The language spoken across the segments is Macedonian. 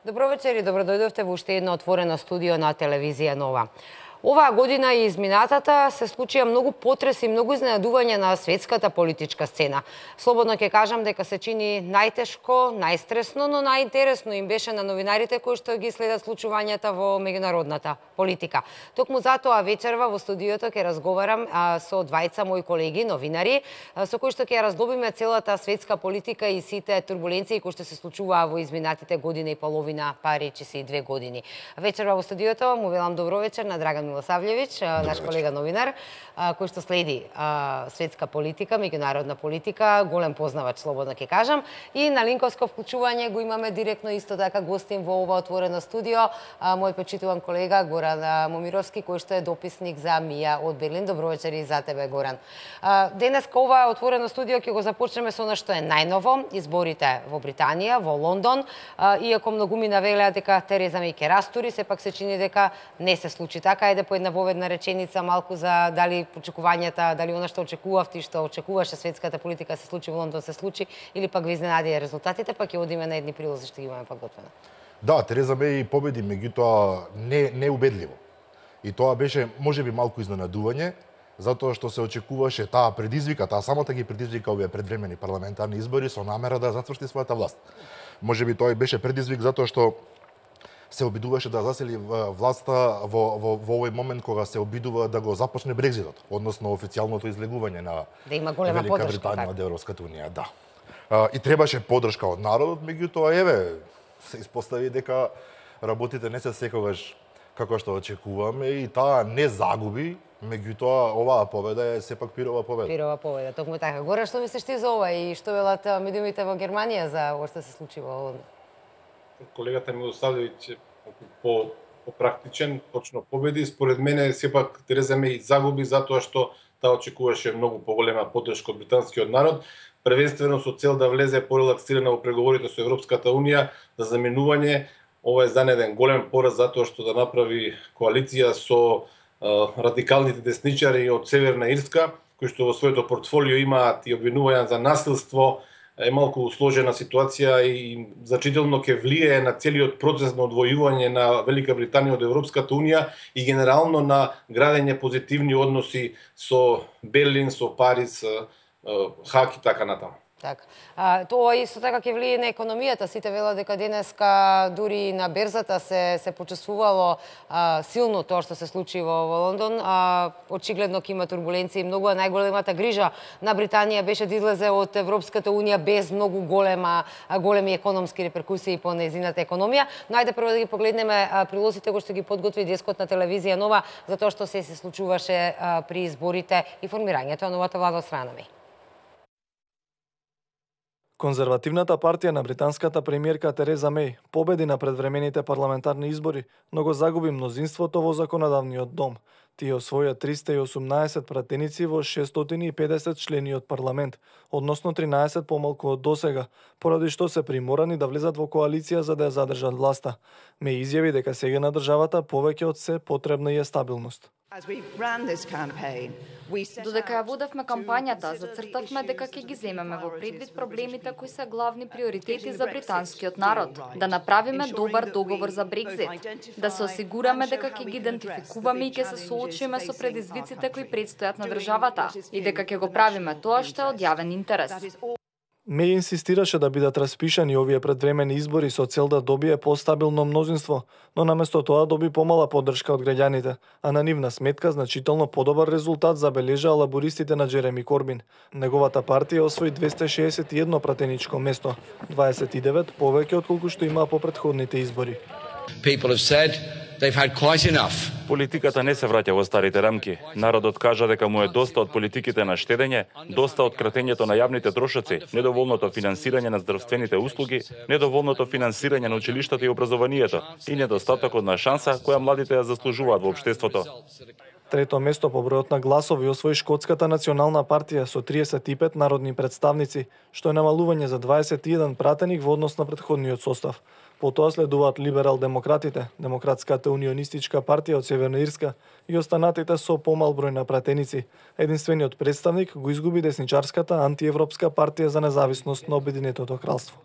Добро вечер и добро дојдовте во уште едно отворено студио на телевизија Нова. Оваа година и изминатата се случија многу потреси и многу изненадувања на светската политичка сцена. Слободно ќе кажам дека се чини најтешко, најстресно, но најинтересно им беше на новинарите кои што ги следат случувањата во меѓународната политика. Токму затоа вечерва во студиото ќе разговарам со двајца мои колеги новинари, со кои што ќе раздобиме целата светска политика и сите турбуленции кои што се случуваа во изминатите година и половина, па речи се и 2 години. Вечерва во студиото му велам добро вечер на Драган Милосављевич, наш колега новинар, кој што следи светска политика, меѓународна политика, голем познавач, слободно ќе кажам. И на линковско вклучување го имаме директно исто така гостин во ова отворено студио, мој почитуван колега Горан Момировски, кој што е дописник за МИА од Берлин. Добро вечер и за тебе, Горан. Денеска ова отворено студио ќе го започнеме со она што е најново, изборите во Британија, во Лондон. Иако многумина велеа дека Тереза Меј ќе растури, сепак се чини дека не се случи така. По една воведна реченица малку за дали очекувањата, дали она што очекувавте и што очекуваше светската политика се случи во Лондон се случи, или пак ви изненадија резултатите, пак ќе одиме на едни прилози што ги имаме подготвено. Да, Тереза Меј победи, меѓутоа не убедливо. И тоа беше можеби малку изненадување, затоа што се очекуваше таа самата ги предизвика овие предвремени парламентарни избори со намера да затврши својата власт. Можеби тоа беше предизвик затоа што се обидуваше да засели власта во овој момент кога се обидува да го започне Брекзитот, односно официјалното излегување на Велика Британија од Европската унија, да. И требаше подршка од народот, меѓутоа се испостави дека работите не се секогаш како што очекуваме и таа не загуби, меѓутоа оваа победа е сепак пирова победа. Пирова победа, токму така. Горе, што мислиш ти за ова и што велат медиумите во Германија за ова што се случи во Лондон? Колегата Милосављевиќ по практичен, точно победи. Според мене, сепак Тереза Меј загуби затоа што таа очекуваше многу поголема поддршка од британскиот народ, првенствено со цел да влезе порелаксирана во преговорите со Европската унија за заменување. Ова е за еден голем пораз затоа што да направи коалиција со радикалните десничари од Северна Ирска, кои што во своето портфолио имаат и обвинувања за насилство. Е малку сложена ситуација и значително ќе влијае на целиот процес на одвојување на Велика Британија од Европската унија и генерално на градење позитивни односи со Берлин, со Париз, Хаг и така натаму. Така. Тоа исто така ќе влие на економијата. Сите велат дека денеска дури на берзата се почувствувало силно тоа што се случи во Лондон. Очигледно ќе има турбуленции. Многу најголемата грижа на Британија беше да излезе од Европската унија без многу големи економски реперкусии по нејзината економија. Но ајде прво да ги погледнеме прилозите кои што ги подготви дескот на телевизија Нова за тоа што се случуваше при изборите и формирањето на новата влада од страна Меј. Конзервативната партија на британската премиерка Тереза Меј победи на предвремените парламентарни избори, но го загуби мнозинството во законодавниот дом. Тие освоја 318 пратеници во 650 члени од парламент, односно 13 помалку од досега, поради што се приморани да влезат во коалиција за да ја задржат власта. Меј изјави дека сега на државата повеќе од се потребна е стабилност. Додека ја водевме кампањата, зацртавме дека ќе ги земеме во предвид проблемите кои се главни приоритети за британскиот народ. Да направиме добар договор за Брекзит, да се осигураме дека ќе ги идентификуваме и ќе се соочиме со предизвиците кои предстојат на државата и дека ќе го правиме тоа што е од јавен интерес. Меј инсистираше да бидат распишани овие предвремени избори со цел да добие постабилно мнозинство, но наместо тоа доби помала поддршка од граѓаните, а на нивна сметка значително подобар резултат забележаа лабористите на Джереми Корбин. Неговата партија освои 261 пратеничко место, 29 повеќе отколку што имаа по претходните избори. Политиката не се враќа во старите рамки. Народот кажа дека му е доста од политиките на штедење, доста од кратењето на јавните трошоци, недоволното финансирање на здравствените услуги, недоволното финансирање на училиштата и образованието и недостатокот на шанса која младите ја заслужуваат во општеството. Трето место по бројот на гласови освои Шкотската национална партија со 35 народни представници, што е намалување за 21 пратеник во однос на претходниот состав. Потоа следуваат либерал-демократите, Демократската унионистичка партија од Северна Ирска и останатите со помал број на пратеници. Единствениот представник го изгуби десничарската антиевропска партија за независност на Обединетото кралство.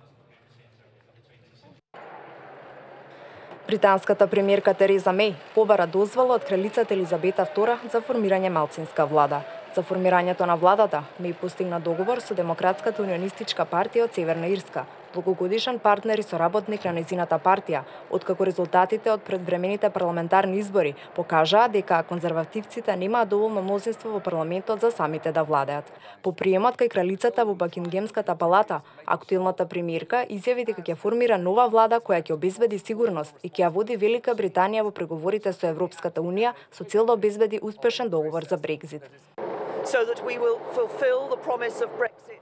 Британската премиерка Тереза Меј побара дозвола од кралицата Елизабета II за формирање малцинска влада. За формирањето на владата Меј постигна договор со Демократската унионистичка партија од Северна Ирска, долгогодишен партнер и соработник на нејзината партија, откако резултатите од предвремените парламентарни избори покажаа дека конзервативците немаат доволно мнозинство во парламентот за самите да владеат. По приемот кај кралицата во Бакингемската палата, актуелната премиерка изјави дека ќе формира нова влада која ќе обезбеди сигурност и ќе ја води Велика Британија во преговорите со Европската унија со цел да обезбеди успешен договор за Брекзит.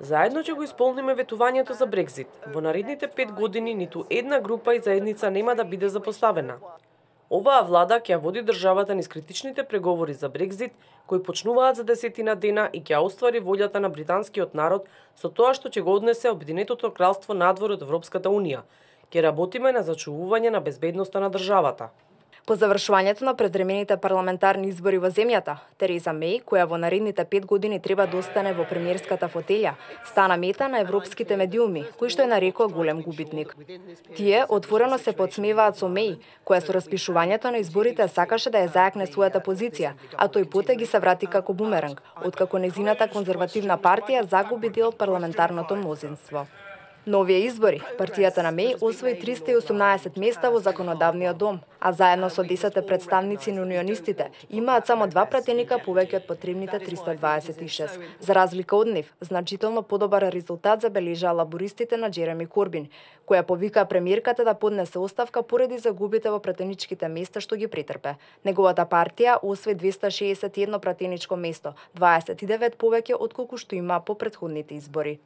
Заедно ќе го исполниме ветувањето за Брекзит. Во наредните 5 години ниту една група и заедница нема да биде запоставена. Оваа влада ќе води државата низ критичните преговори за Брекзит, кои почнуваат за 10 дена и ќе оствари волјата на британскиот народ со тоа што ќе го однесе Обединетото кралство надвор од Европската унија. Ќе работиме на зачувување на безбедноста на државата. По завршувањето на предвремените парламентарни избори во земјата, Тереза Меј, која во наредните 5 години треба да остане во премиерската фотелја, стана мета на европските медиуми, кои што ја нарекоа голем губитник. Тие отворено се подсмеваат со Меј, која со распишувањето на изборите сакаше да ја зајакне својата позиција, а тој пат ги се врати како бумеранг, откако незината конзервативна партија загуби дел од парламентарното мнозинство. Новија избори, партијата на Меј освои 318 места во законодавниот дом, а заедно со 10 представници на унионистите имаат само 2 пратеника повеќе од потребните 326. За разлика од нив, значително подобар резултат забележаа лабористите на Джереми Корбин, која повика премиерката да поднесе оставка поради загубите во пратеничките места што ги претрпе. Неговата партија освои 261 пратеничко место, 29 повеќе отколку што има по претходните избори.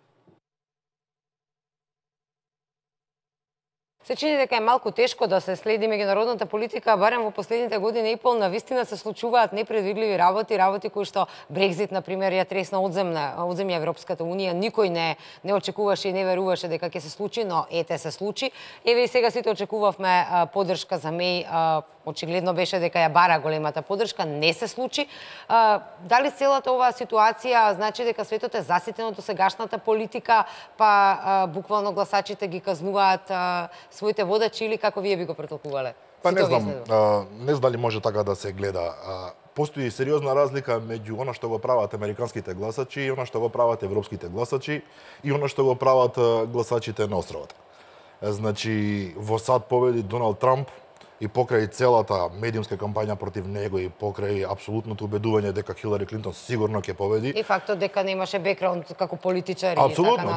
Се чини дека е малку тешко да се следи меѓународната политика, барем во последните години и пол навистина се случуваат непредвидливи работи кои што Брекзит на пример ја тресна одземја Европската унија, никој не очекуваше и не веруваше дека ќе се случи, но ете се случи. Еве и сега сите очекувавме поддршка за Меј, очигледно беше дека ја бара големата поддршка, не се случи. Дали целата оваа ситуација значи дека светот е заситен од сегашната политика, па буквално гласачите ги казнуваат своите водачи или како вие би го претолкувале? Па не знам, не знам дали може така да се гледа. Постои сериозна разлика меѓу она што го прават американските гласачи и она што го прават европските гласачи и она што го прават гласачите на островот. Значи, во САД победи Доналд Трамп и покрај целата медиумска кампања против него и покрај апсолутното убедување дека Хилари Клинтон сигурно ќе победи. И фактот дека немаше бекграунд како политичар. Апсолутно,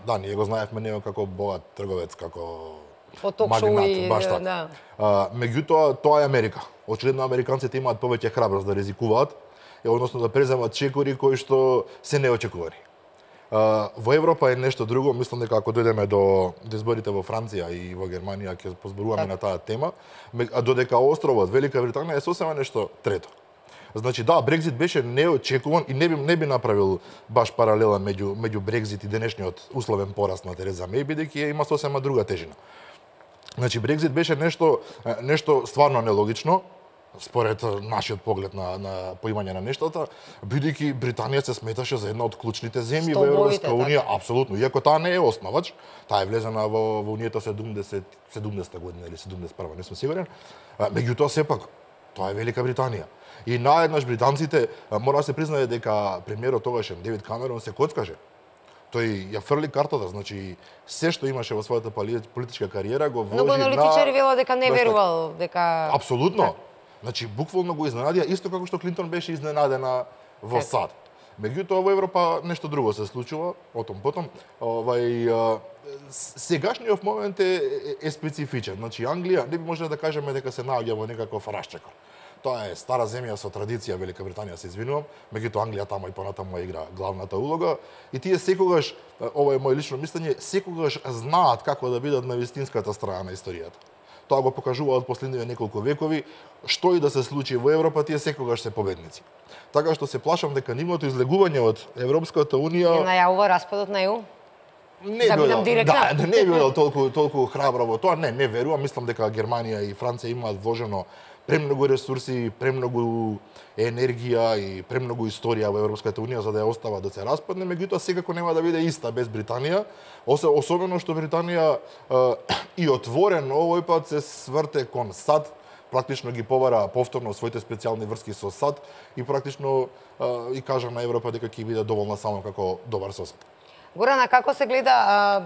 да, ние го знаевме него како богат трговец, како магнат, баш така. Меѓутоа, тоа е Америка. Очигледно американците имаат повеќе храброст да ризикуваат, односно да преземат чекори кои што се неочекувани. Во Европа е нешто друго, мислам дека ако дојдеме до изборите во Франција и во Германија ќе позборуваме на таа тема, а додека островот Велика Британија е сосема нешто трето. Значи да, Брекзит беше неочекуван и не би направил баш паралела меѓу Брекзит и денешниот условен пораст на Тереза Меј, бидејќи има сосема друга тежина. Значи Брекзит беше нешто стварно нелогично, според нашиот поглед на поимање на нештата, бидејќи Британија се сметаше за една од клучните земји во Европска унија, апсолутно, иако таа не е основач, таа е влезена во унијата 70 година или 71, не сум сигурен, меѓутоа сепак тоа е Велика Британија. И наеднаш британците мора да се признае дека премиерот тогашен Девид Камерон се коцкаше. Тој ја фрли картата, значи се што имаше во својата политичка кариера го вложи на... Многу аналитичари велат дека не верувал, дека... Апсолутно. Значи, буквално го изненадија, исто како што Клинтон беше изненадена во САД. Меѓутоа, во Европа нешто друго се случува, потом. Сегашниот момент е специфичен. Значи, Англија, не би можеле да кажеме дека се наоѓа во некаков расчекор. Тоа е стара земја со традиција, Велика Британија, се извинувам, меѓутоа Англија тамо и понатаму игра главната улога. И тие секогаш, ова е моје лично мислење, секогаш знаат како да бидат на вистинската страна на историјата. Тоа го покажуваат последниве неколку векови, што и да се случи во Европа, тие секогаш се победници. Така што се плашам дека нивното излегување од Европската унија... Најавува распадот на ЕУ? Не било толку храбро во тоа, не верувам, мислам дека Германија и Франција имаат вложено премногу ресурси, премногу енергија и премногу историја во Европската унија за да ја остава да се распадне, меѓутоа секако нема да биде иста без Британија, особено што Британија и отворено овој пат се сврте кон САД, практично ги побара повторно своите специјални врски со САД и практично и кажа на Европа дека ќе биде доволна само како добар сосед. Горана, како се гледа,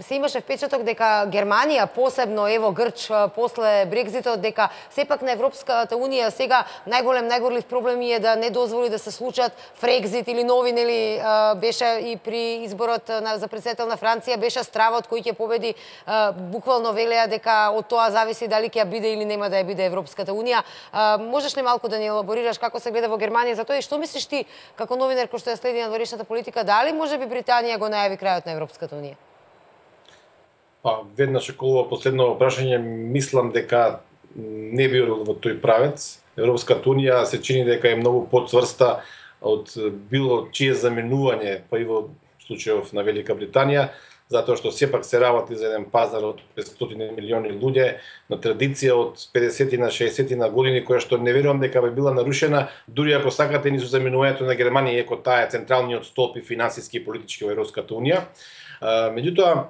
се имаше впечаток дека Германија, посебно ево Грч после Брекзитот, дека сепак на Европската унија сега најголив проблем е да не дозволи да се случат Фрекзит или нови, нели, беше и при изборот за претседател на Франција, беше стравот кој ќе победи, буквално велеа дека од тоа зависи дали ќе ја биде или нема да ја биде Европската унија. Можеш ли малку да ни елаборираш како се гледа во Германија за тоа и што мислиш ти како новинар кој што ја следи надворешната политика, дали можеби Британија го најави крајот на Европската унија? Веднаш околу ова последно прашање мислам дека не би во тој правец. Европската унија се чини дека е многу поцврста од било чие заменување, па и во случајов на Велика Британија, затоа што сепак се работи за еден пазар од 500 милиони луѓе, на традиција од 50 на 60 на години, која што не верувам дека би била нарушена, дури ако сакате ни со заменувањето на Германија, иако таа е централниот столб и финансиски и политички во Европската унија. Меѓутоа,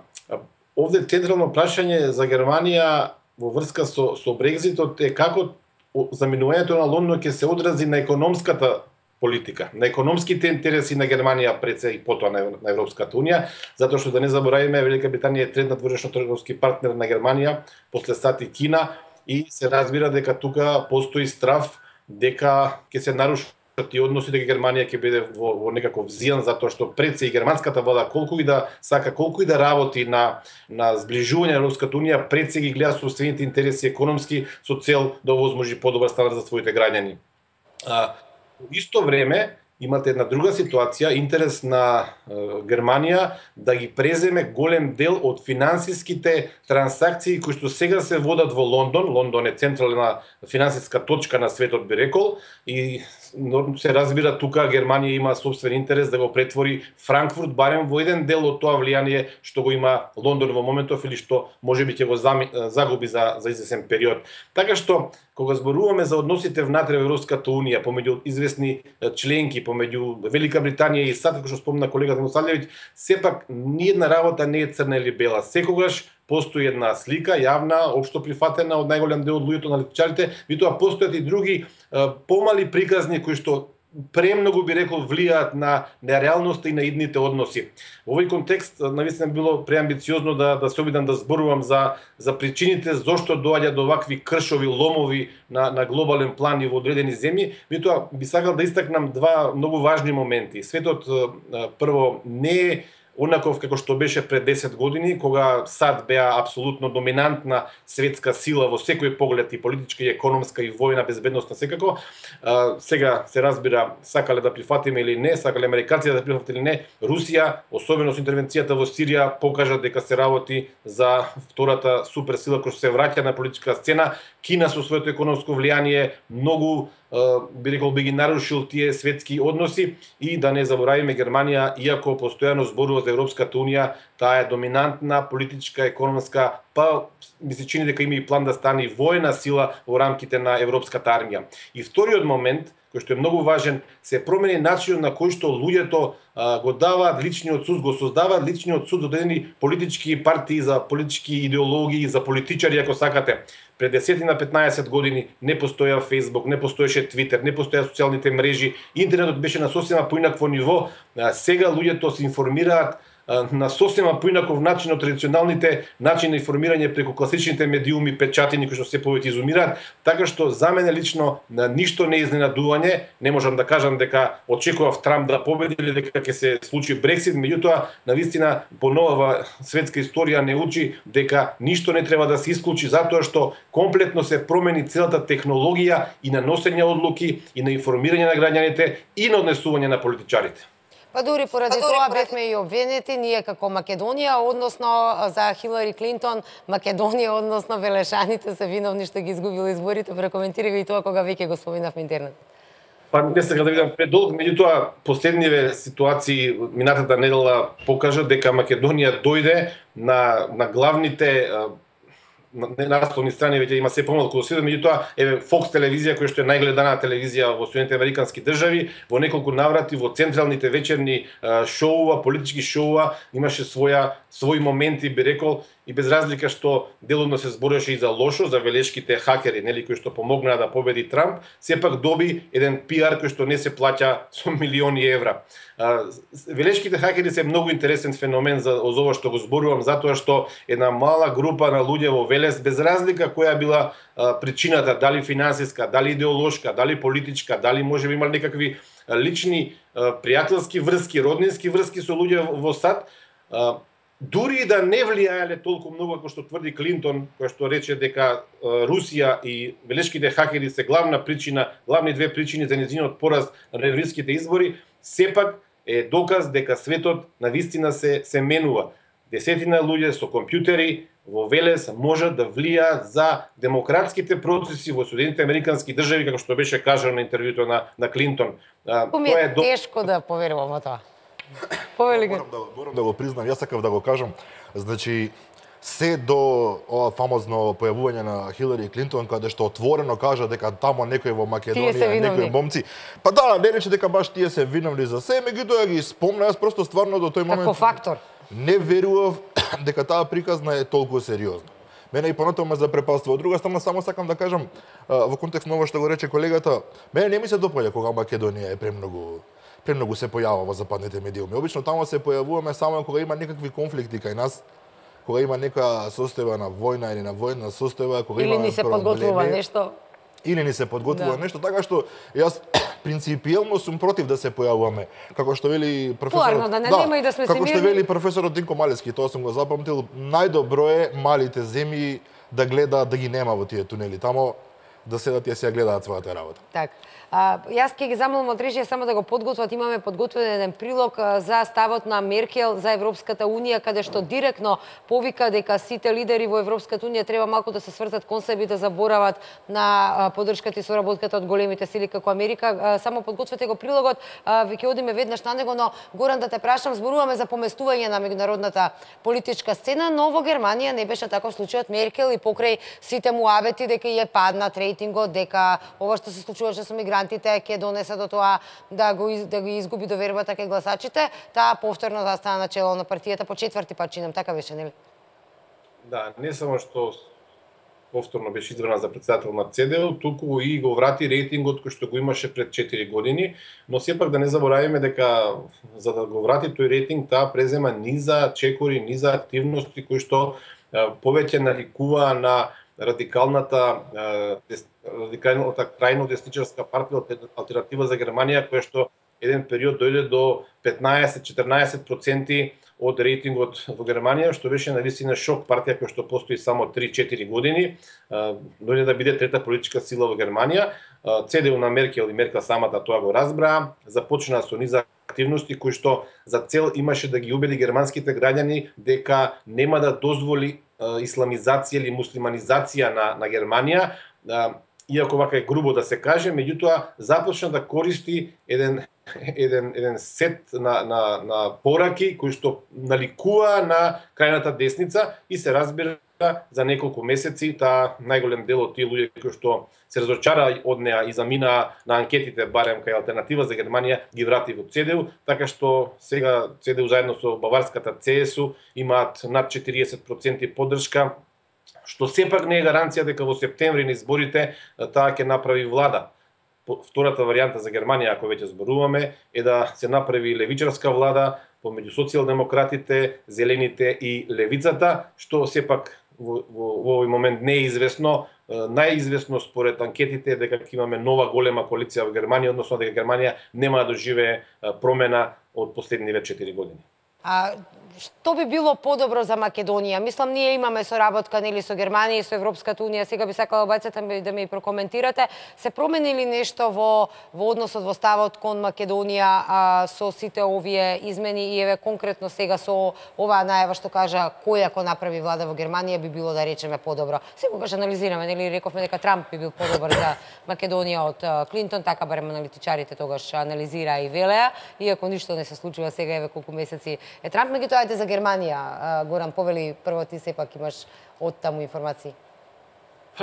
овде централно прашање за Германија во врска со Брекзитот е како заменувањето на Лондон ќе се одрази на економската политика, на економските интереси на Германија пред се и потоа на Европската унија, затоа што да не заборавиме, Велика Британија е трет надворешно трговски партнер на Германија после САД и Кина и се разбира дека тука постои страв дека ќе се нарушат и односи, дека Германија ќе биде во некаков зијан, затоа што пред се и германската влада колку и да сака, колку и да работи на зближување на Европската унија, пред се ги гледа собствените интереси економски со цел да овозможи подобар стандард за своите граѓани. Во исто време, имате една друга ситуација, интерес на Германија да ги преземе голем дел од финансиските трансакции кои што сега се водат во Лондон. Лондон е централна финансиска точка на светот, би рекол, и се разбира тука Германија има собствен интерес да го претвори Франкфурт барем во еден дел од тоа влијание што го има Лондон во моментов или што можеби ќе го загуби за извесен период. Така што кога зборуваме за односите внатре во Европската унија помеѓу известни членки, помеѓу Велика Британија и САД, како што спомна колегата Мусалевиќ, сепак ниедна работа не е црна или бела. Секогаш постои една слика, јавна, општо прифатена од најголем дел од луѓето аналитичарите, меѓутоа постојат и други помали приказни кои што премногу би рекол влијаат на реалноста и на идните односи. Во овој контекст навистина било преамбициозно да се обидам да зборувам за причините зошто доаѓа до вакви кршови, ломови на глобален план и во одредени земји, меѓутоа би сакал да истакнам два многу важни моменти. Светот прво не е онаков како што беше пред 10 години, кога САД беа апсолутно доминантна светска сила во секој поглед, и политичка, и економска, и војна, безбедностна секако. Сега се разбира, сакале да прифатиме или не, сакале американците да прифатат или не, Русија, особено со интервенцијата во Сирија, покажа дека се работи за втората суперсила која се враќа на политичка сцена. Кина со своето економско влијание многу би рекол би ги нарушил тие светски односи, и да не заборавиме Германија, иако постојано зборува за Европската унија, таа е доминантна политичка, економска, па ми се чини дека има и план да стане војна сила во рамките на Европската армија. И вториот момент, кој што е многу важен, се промени начинот на кој што луѓето го даваат личниот суд, го создаваат личниот суд за одредени политички партии, за политички идеологии, за политичари, ако сакате. Пред 10 на 15 години не постоја Facebook, не постоеше Twitter, не постоја социјалните мрежи, интернетот беше на сосема поинакво ниво. Сега луѓето се информираат на сосема поинаков начин од традиционалните начини на информирање преку класичните медиуми, печатини кои што се повеќе изумираат, така што за мене лично ништо не е изненадување. Не можам да кажам дека очекував Трамп да победи или дека ќе се случи Брексит, меѓутоа навистина поновава светска историја не учи дека ништо не треба да се исклучи, затоа што комплетно се промени целата технологија и на носење одлуки, и на информирање на граѓаните, и на однесување на политичарите. Па дури поради тоа бевме и обвинети ние како Македонија, односно за Хилари Клинтон, Македонија, односно Велешаните се виновни што ги изгубили изборите. Прекоментирај и тоа кога веќе го споминав интернет. Па не сакам да видам предолг, меѓутоа последниве ситуации минатата недела покажа дека Македонија дојде на главните насловни страни веќе има се помалку во светот, меѓутоа еве Fox телевизија која што е најгледана телевизија во Соединетите американски држави, во неколку наврати во централните вечерни шоуа, политички шоуа имаше своји моменти, би рекол, и без разлика што делумно се збореше и за лошо, за велешките хакери, нели, кои што помогнаа да победи Трамп, сепак доби еден пиар кој што не се плаќа со милиони евра. Велешките хакери се многу интересен феномен за ова што го зборувам, затоа што една мала група на луѓе во Велес, без разлика која била причината, дали финансиска, дали идеолошка, дали политичка, дали може би имали некакви лични пријателски врски, роднински врски со луѓе во САД, дури да не влијаеле толку многу како што тврди Клинтон, кој што рече дека Русија и велешките хакери се главни две причини за нејзиниот пораз на ноемвриските избори, сепак е доказ дека светот навистина се менува. Десетина луѓе со компјутери во Велес можат да влијаат за демократските процеси во Соединетите американски држави, како што беше кажано на интервјуто на Клинтон. Ми е тешко да поверувам во тоа. Морам да го признам, јас сакав да го кажам, значи се до ова фамозно појавување на Хилари Клинтон, каде што отворено кажа дека тамо некој во Македонија, некои момци, па да, не рече дека баш тие се виновни за се, меѓутоа ги спомна, јас просто стварно до тој момент како фактор не верував дека таа приказна е толку сериозна. Мене и понатаму ме запрепаства. Од друга страна, само сакам да кажам, во контекст на ова што го рече колегата, мене не ми се допаѓа кога Македонија е премногу се појавува во западните медиуми. Обично таму се појавуваме само кога има некакви конфликти кај нас, кога има нека состојба на војна или на војна состојба, кога или ни се подготвува нешто. Или ни се подготвува нешто, така што јас принципиелно сум против да се појавуваме. Како што вели професорот, нема и да сме како што вели професорот Динко Малевски, тоа сум го запамтил, најдобро е малите земји да гледаат да ги нема во тие тунели, тамо да седат и се гледаат својата работа. Так. Јас ќе ги замолам од режија само да го подготват. Имаме подготвен еден прилог за ставот на Меркел за Европската Унија, каде што директно повика дека сите лидери во Европската Унија треба малку да се свртат кон себе и да заборават на поддршката и соработката од големите сили како Америка. Само подгответе го прилогот, ќе одиме веднаш на него, но Горан да те прашам, зборуваме за поместување на меѓународната политичка сцена, но во Германија не беше таков случајот. Меркел и покрај сите муабети дека ја паднат рейтингот, дека ова што се случуваше со мигрантите ќе донесе до тоа да ги изгуби довербата кај гласачите, таа повторно застана на чело на партијата по четврти пат, чинам, така беше, нели? Да, не само што повторно беше избрана за председател на ЦДУ, туку и го врати рейтингот кој што го имаше пред 4 години, но сепак да не заборавиме дека за да го врати тој рейтинг, таа презема низа чекори, низа активности кои што повеќе наликуваа на радикалната крајно десничарска партија Алтернатива за Германија, која што еден период дојде до 15-14% од рейтингот во Германија, што беше навистина шок, партија која што постои само 3-4 години, дојде да биде трета политичка сила во Германија. ЦДУ на Меркел и Меркел самата тоа го разбраа, започнаа со низа активности кои што за цел имаше да ги убеди германските граѓани дека нема да дозволи исламизација или муслиманизација на Германија, иако вака е грубо да се каже, меѓутоа започна да користи еден сет на пораки кои што наликува на крајната десница и се разбира за неколку месеци таа најголем дел од тие луѓе кои што се разочараа од неа и заминаа на анкетите барем кај Алтернатива за Германија ги врати во ЦДУ, така што сега ЦДУ заедно со баварската ЦСУ имаат над 40% поддршка, што сепак не е гаранција дека во септември на изборите таа ќе направи влада. Втората варијанта за Германија, ако веќе зборуваме, е да се направи левичарска влада помеѓу социјалдемократите, зелените и левицата, што сепак во овој момент не е известно. Најизвестно според анкетите е дека имаме нова голема коалиција во Германија, односно дека Германија нема да доживее промена од последниве 4 години. Што би било подобро за Македонија? Мислам, ние имаме соработка нели со Германија и со Европската Унија. Сега би сакала обајцата да ми прокоментирате. Се промени ли нешто во односот во ставот кон Македонија со сите овие измени и еве конкретно сега со оваа најава што кажа кој ако направи влада во Германија би било да речеме подобро. Секогаш анализираме, нели рековме дека Трамп би бил подобар за Македонија од Клинтон, така барем аналитичарите тогаш анализираа и велеа, иако ништо не се случува сега еве колку месеци е Трамп. Меѓутоа за Германија, Горан, повели прво ти сепак имаш од таму информации.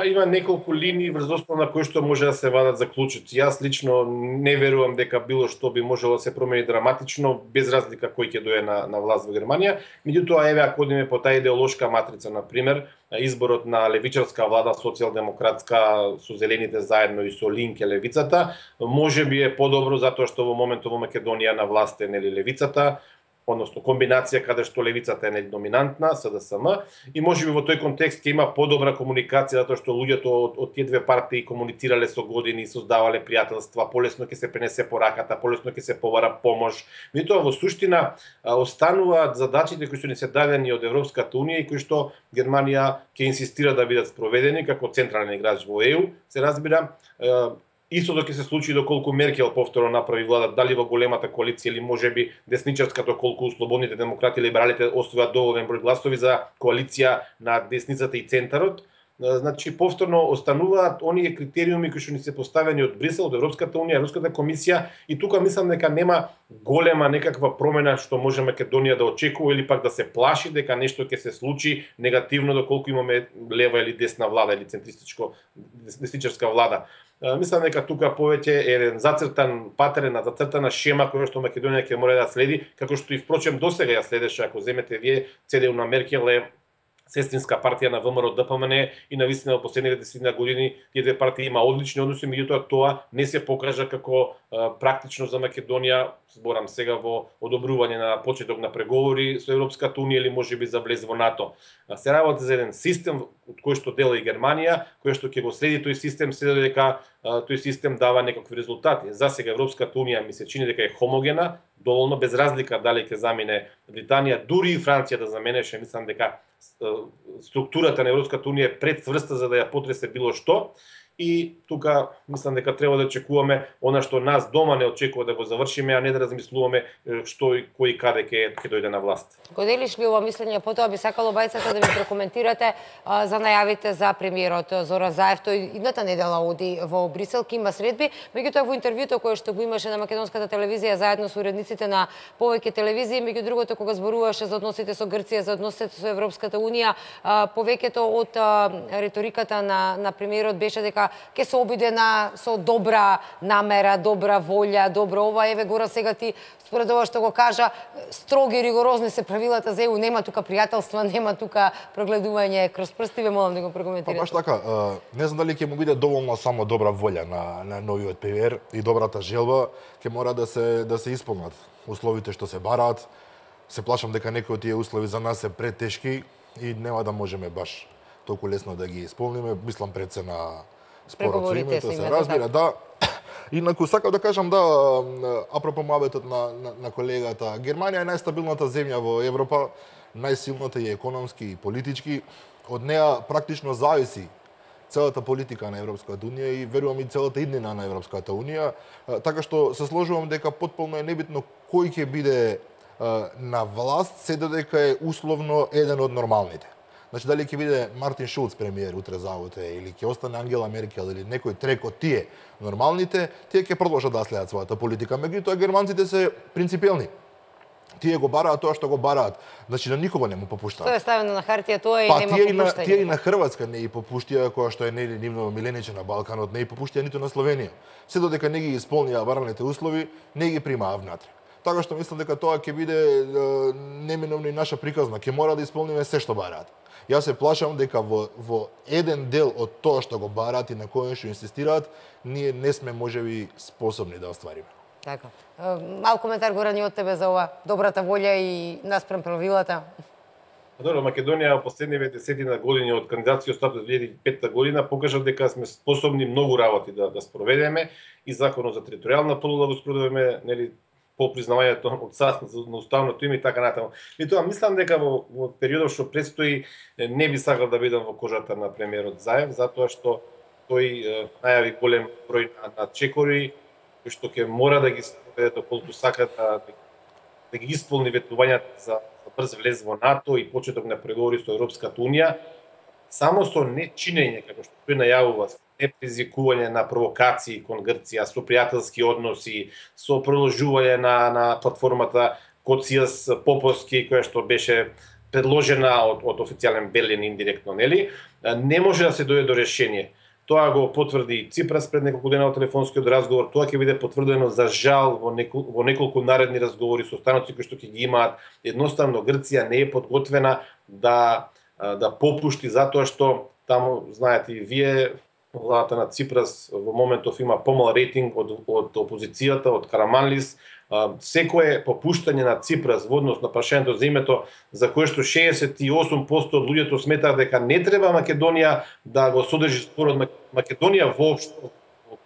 Има неколку линии врз основа на кои што може да се вадат заклучоци. Јас лично не верувам дека било што би можело да се промени драматично, без разлика кој ќе дое на власт во Германија. Меѓутоа, еве ако одиме по таа идеолошка матрица, на пример, изборот на левичарска влада, социјалдемократска, со зелените заедно и со Линке левицата, може би е подобро затоа што во моментот во Македонија на власт е нели левицата, односно комбинација каде што левицата е доминантна, СДСМ, и можеби во тој контекст ќе има подобра комуникација затоа што луѓето од тие две партии комуницирале со години, создавале пријателства, полесно ќе се пренесе пораката, полесно ќе се побара помош. Меѓутоа во суштина остануваат задачите кои што ни се дадени од Европската унија и кои што Германија ќе инсистира да бидат спроведени како централен играч во ЕУ, се разбира. Истото ќе се случи доколку Меркел повторно направи влада, дали во големата коалиција или можеби десничарска, доколку слободните демократи и либералите остават доволен број гласови за коалиција на десницата и центарот. Значи, повторно остануваат оние критериуми кои што ни се поставени од Брисел, од Европската унија, Европската комисија, и тука мислам дека нема голема некаква промена што може Македонија да очекува или пак да се плаши дека нешто ќе се случи негативно доколку имаме лева или десна влада или десничарска влада. Мислам дека тука повеќе е еден зацртан патерн, зацртана шема која што Македонија ќе мора да следи, како што и впрочем досега ја следеше, ако земете вие, ЦДУ на Меркел е сестринска партија на ВМРО ДПМН и навистина во последните 10 години тие две партии има одлични односи, меѓутоа тоа не се покажа како практично за Македонија, зборам сега во одобрување на почеток на преговори со Европската унија или можеби за влез во НАТО. Се работи за еден систем од кој што дела и Германија, кој што ќе го следи тој систем, се додека тој систем дава некакви резултати. За сега Европската унија ми се чини дека е хомогена, доволно без разлика дали ќе замине Британија, дури и Франција да заменеше, мислам дека структурата на Европската унија е предцврста за да ја потресе било што. И тука мислам дека треба да очекуваме она што нас дома не очекува да го завршиме, а не да размислуваме што и кој каде ќе дојде на власт. Го делиш ли ова мислење? Потоа би сакало бајцата да ми прокоментирате за најавите за премиерот Зоран Заев. Тој идната недела оди во Брисел, има средби, меѓутоа во интервјуто кое што го имаше на македонската телевизија заедно со уредниците на повеќе телевизии, меѓу другото кога зборуваше за односите со Грција, за односите со Европската унија, повеќето од риториката на премиерот беше дека ќе се обиде со добра намера, добра волја, добро ова, еве гора сега ти според ова што го кажа, строги, ригорозни се правилата за ЕУ, нема тука пријателства, нема тука прогледување кроз прсти, ве молам да го прокоментирате. Баш така, не знам дали ќе му биде доволно само добра волја на новиот премиер и добрата желба, ќе мора да се исполнат условите што се бараат. Се плашам дека некои од тие услови за нас се претешки и нема да можеме баш толку лесно да ги исполниме, мислам пред се на спорот со името, се разбира, да. Инаку сакам да кажам апропо муабетот на колегата, Германија е најстабилната земја во Европа, најсилната и економски и политички. Од неа практично зависи целата политика на Европската унија и верувам и целата иднина на Европската унија, така што се сложувам дека потполно е небитно кој ќе биде на власт, се додека е условно еден од нормалните. Значи, дали ќе биде Мартин Шулц премиер утре завоте, или ќе остане Ангела Меркел, или некој трек од тие нормалните, тие ќе продолжат да следат својата политика. Меѓутоа, германците се принципиелни. Тие го бараат тоа што го бараат. Значи, на никого не му попуштаат. Тоа е ставено на хартија, тоа и нема попуштање. Тие и на Хрватска не и попуштија, која што е нивно милениче на Балканот, не и попуштија ниту на Словенија. Се додека не ги исполнија бараните услови, не ги примаа внатре. Така што мислам дека тоа ќе биде неминовно и наша приказна. Ќе мора да исполниме се што бараат. Јас се плашам дека во еден дел од тоа што го бараат и на кој што инсистираат, ние не сме можеби способни да оствариме. Така. Мал коментар Горан од тебе за ова добрата волја и наспрем правилата. Добро, Македонија во последниве 10 години од кандидатскиот статус 2005 година покажа дека сме способни многу работи да спроведеме и законот за територијална подела да го спроведеме, нели, по признавањето од САС на уставното име и така натаму. И тоа мислам дека во периодот што предстои не би сакал да бидам во кожата на премиерот Заев, затоа што тој најави голем број на чекори кои што ќе мора да ги спроведе доколку сакат да ги исполни ветувањата за брз влез во НАТО и почеток на преговори со Европската унија. Само со нечинење, како што тој најавува, не предизвикување на провокации кон Грција, со пријателски односи, со продолжување на платформата Коцијас Поповски, која што беше предложена од официјален Берлин индиректно, нели? Не може да се дојде до решение. Тоа го потврди Ципрас пред неколку дена во телефонскиот разговор, тоа ќе биде потврдено за жал во неколку наредни разговори со останоци кои што ќе ги имаат. Едноставно Грција не е подготвена да попушти затоа што таму, знаете и вие, владата на Ципрас во моментов има помал рейтинг од опозицијата, од Караманлис. Секое попуштање на Ципрас во однос на прашањето за името, за кое што 68% од луѓето сметаат дека не треба Македонија да го содржи спорот Македонија воопшто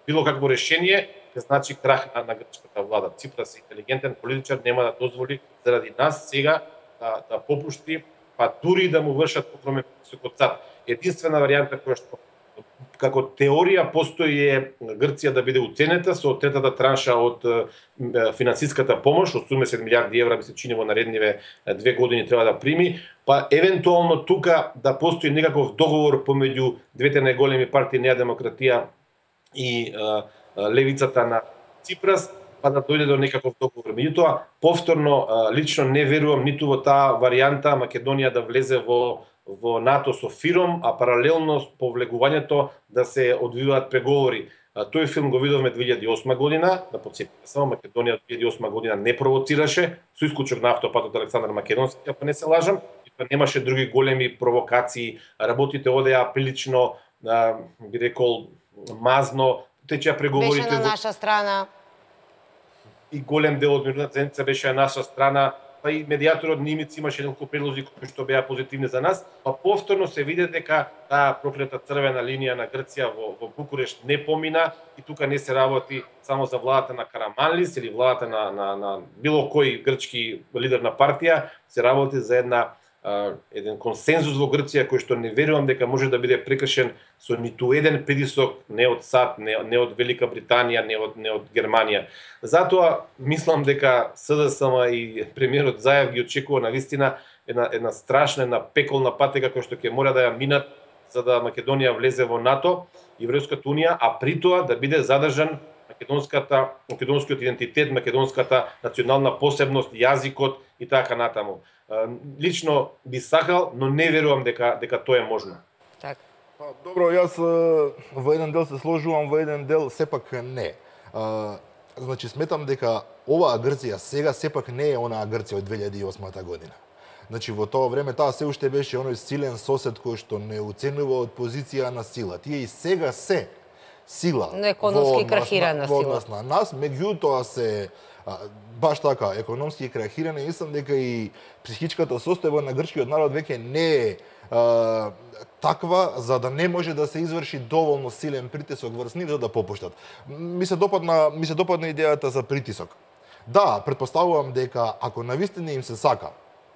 било какво решение, значи крах на грчката влада. Ципрас е интелигентен политичар, нема да дозволи заради нас сега да попушти, па дури да му вршат покроме притисок од САД. Единствена варијанта која што како теорија постои е Грција да биде уценета со третата транша од финансиската помош, 80 милиарди евра ми се чини во наредниве 2 години треба да прими, па евентуално тука да постои некаков договор помеѓу двете најголеми партии Неа демократија и левицата на Ципрас, па да дојде до некаков договор. Меѓутоа, повторно, лично не верувам ниту во таа варијанта Македонија да влезе во НАТО со ФИРОМ, а паралелно по влегувањето да се одвиваат преговори. Тој филм го видовме 2008 година, да подсетиме само, Македонија 2008 година не провоцираше, со исклучок на автопатот Александар Македонски, ако не се лажам, и немаше други големи провокации, работите одеа прилично, би рекол, мазно, течеа преговорите. Беше на наша страна. И голем дел од мирната заедница беше на наша страна, па и медијаторот Нимиц имаше неколку предлози кои што беа позитивни за нас, па повторно се виде дека таа проклета црвена линија на Грција во Букурешт не помина и тука не се работи само за владата на Караманлис или владата на било кој грчки лидер на партија, се работи за еден консензус во Грција кој што не верувам дека може да биде прекршен со ниту еден притисок, не од САД, не од Велика Британија, не од Германија. Затоа мислам дека СДСМ и премиерот Заев ги очекува навистина една страшна, една пеколна патека која што ќе мора да ја минат за да Македонија влезе во НАТО и Европската унија, а при тоа да биде задржан македонскиот идентитет, македонската национална посебност, јазикот и така натаму. Лично би сакал, но не верувам дека тоа е можно. Така. Добро, јас во еден дел се сложувам, во еден дел сепак не. Значи, сметам дека оваа Грција сега сепак не е онаа Грција од 2008 година. Значи, во тоа време таа се уште беше оној силен сосед кој што не оценува од позиција на сила. Тие и сега се сила. Но економски крахирана сила. Во однос на нас, меѓутоа се баш така, економски крахиране, мислам дека и психичката состојба на грчкиот народ веќе не е таква за да не може да се изврши доволно силен притисок врз нив за да попуштат. Ми се допадна идејата за притисок. Да, претпоставувам дека ако навистина им се сака,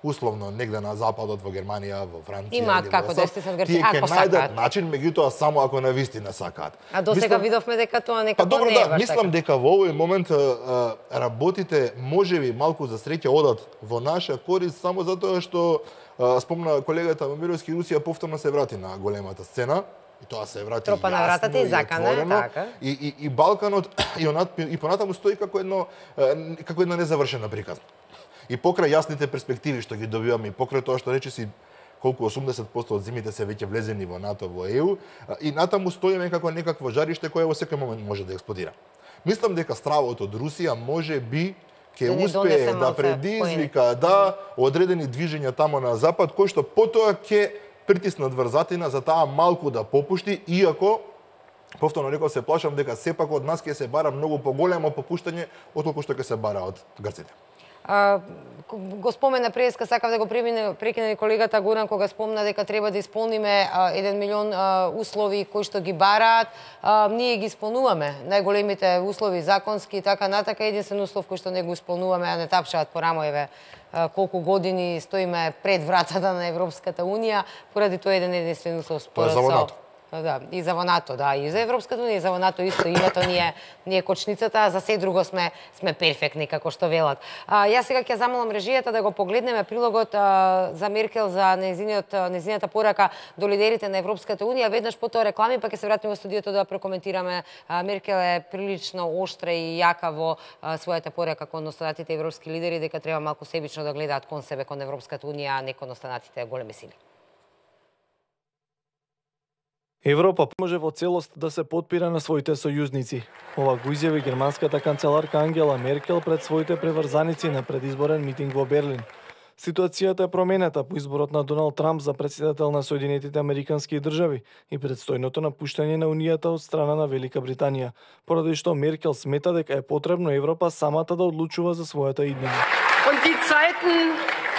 условно негде на западот, во Германија, во Франција, имаат како да стиснат Грција, ако сакаат. Тие ќе најдат сакаат начин, меѓутоа само ако навистина сакаат. А до сега видовме дека тоа некако добро, не е баш мислам така. дека во овој момент работите можеби малку за среќа одат во наша корист само затоа што спомна колегата Момировски, Русија повторно се врати на големата сцена. И тоа се врати тропа на вратата и закана, така. И Балканот и понатаму стои како една незавршена приказна. И покрај јасните перспективи што ги добиваме, и покрај тоа што речиси колку 80% од земјите се веќе влезени во НАТО, во ЕУ, и натаму стоиме како некакво жариште кое во секој момент може да експлодира. Мислам дека стравот од Русија може би ќе успее да предизвика одредени движења тамо на запад, кои што потоа ќе притиснат врзатина за таа малку да попушти, иако повторно реков се плашам дека сепак од нас ќе се бара многу поголемо попуштање отколку што ќе се бара од грците. Го спомена преска, сакав да го прекине колегата Горан кога спомна дека треба да исполниме 1 милион услови кои што ги бараат. Ние ги исполнуваме. Најголемите услови законски и така натака. Единствен услов кој што не го исполнуваме, а не тапшаат по рамоеве колку години стоиме пред вратата на Европската унија, поради тоа еден единствен услов спорот Да, и за во НАТО, да, и за Европската унија, и за во НАТО исто името ни е кочницата, а за се друго сме перфектни, како што велат. Јас сега ќе замолам режијата да го погледнеме прилогот за Меркел за нејзината порака до лидерите на Европската унија, веднаш потоа реклами, па ќе се вратиме во студиото да прокоментираме. Меркел е прилично оштра и јака во својата порака кон останатите европски лидери, дека треба малку себично да гледаат кон себе, кон Европската унија, а не кон останатите големи сили. Европа може во целост да се потпира на своите сојузници. Ова го изјави германската канцеларка Ангела Меркел пред своите преврзаници на предизборен митинг во Берлин. Ситуацијата е променета по изборот на Доналд Трамп за претседател на Соединетите Американски држави и предстојното напуштање на Унијата од страна на Велика Британија, поради што Меркел смета дека е потребно Европа самата да одлучува за својата иднина.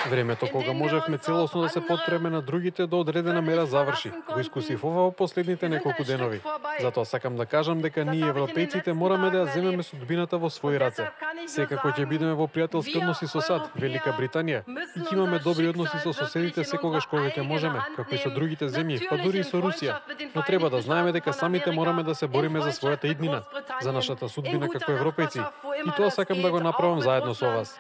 Времето кога можевме целосно да се потпреме на другите до одредена мера заврши. Го искусив ова во последните неколку денови. Затоа сакам да кажам дека ние европејците мораме да ја земеме судбината во своји раце. Секако ќе бидеме во пријателски односи со САД, Велика Британија и ќе имаме добри односи со соседите секогаш кога ќе можеме, како и со другите земји, па дури и со Русија. Но треба да знаеме дека самите мораме да се бориме за својата иднина, за нашата судбина како европејци. И тоа сакам да го направам заедно со вас.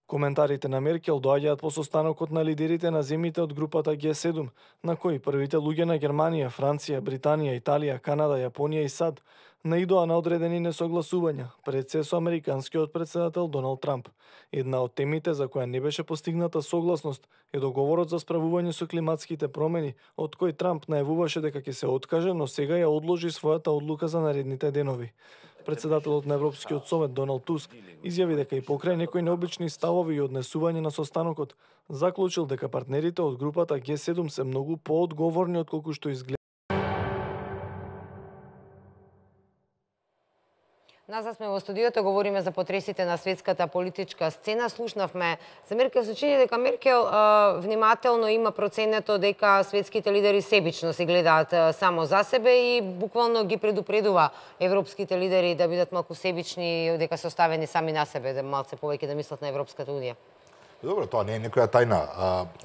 Коментарите на Меркел доаѓаат по состанокот на лидерите на земјите од групата G7, на кои првите луѓе на Германија, Франција, Британија, Италија, Канада, Јапонија и САД наидоа на одредени несогласувања пред се со американскиот претседател Доналд Трамп. Една од темите за која не беше постигната согласност е договорот за справување со климатските промени, од кој Трамп најавуваше дека ќе се откаже, но сега ја одложи својата одлука за наредните денови. Председателот на Европскиот совет Доналд Туск изјави дека и покрај некои необични ставови и однесување на состанокот, заклучил дека партнерите од групата G7 се многу поодговорни отколку што изгледа. Назад сме во студиото, говориме за потресите на светската политичка сцена. Слушнавме за Меркел, се чини дека Меркел внимателно има проценето дека светските лидери себично се гледаат само за себе и буквално ги предупредува европските лидери да бидат малку себични, дека се оставени сами на себе, да малце повеќе да мислат на Европската унија. Добро, тоа не е некоја тајна.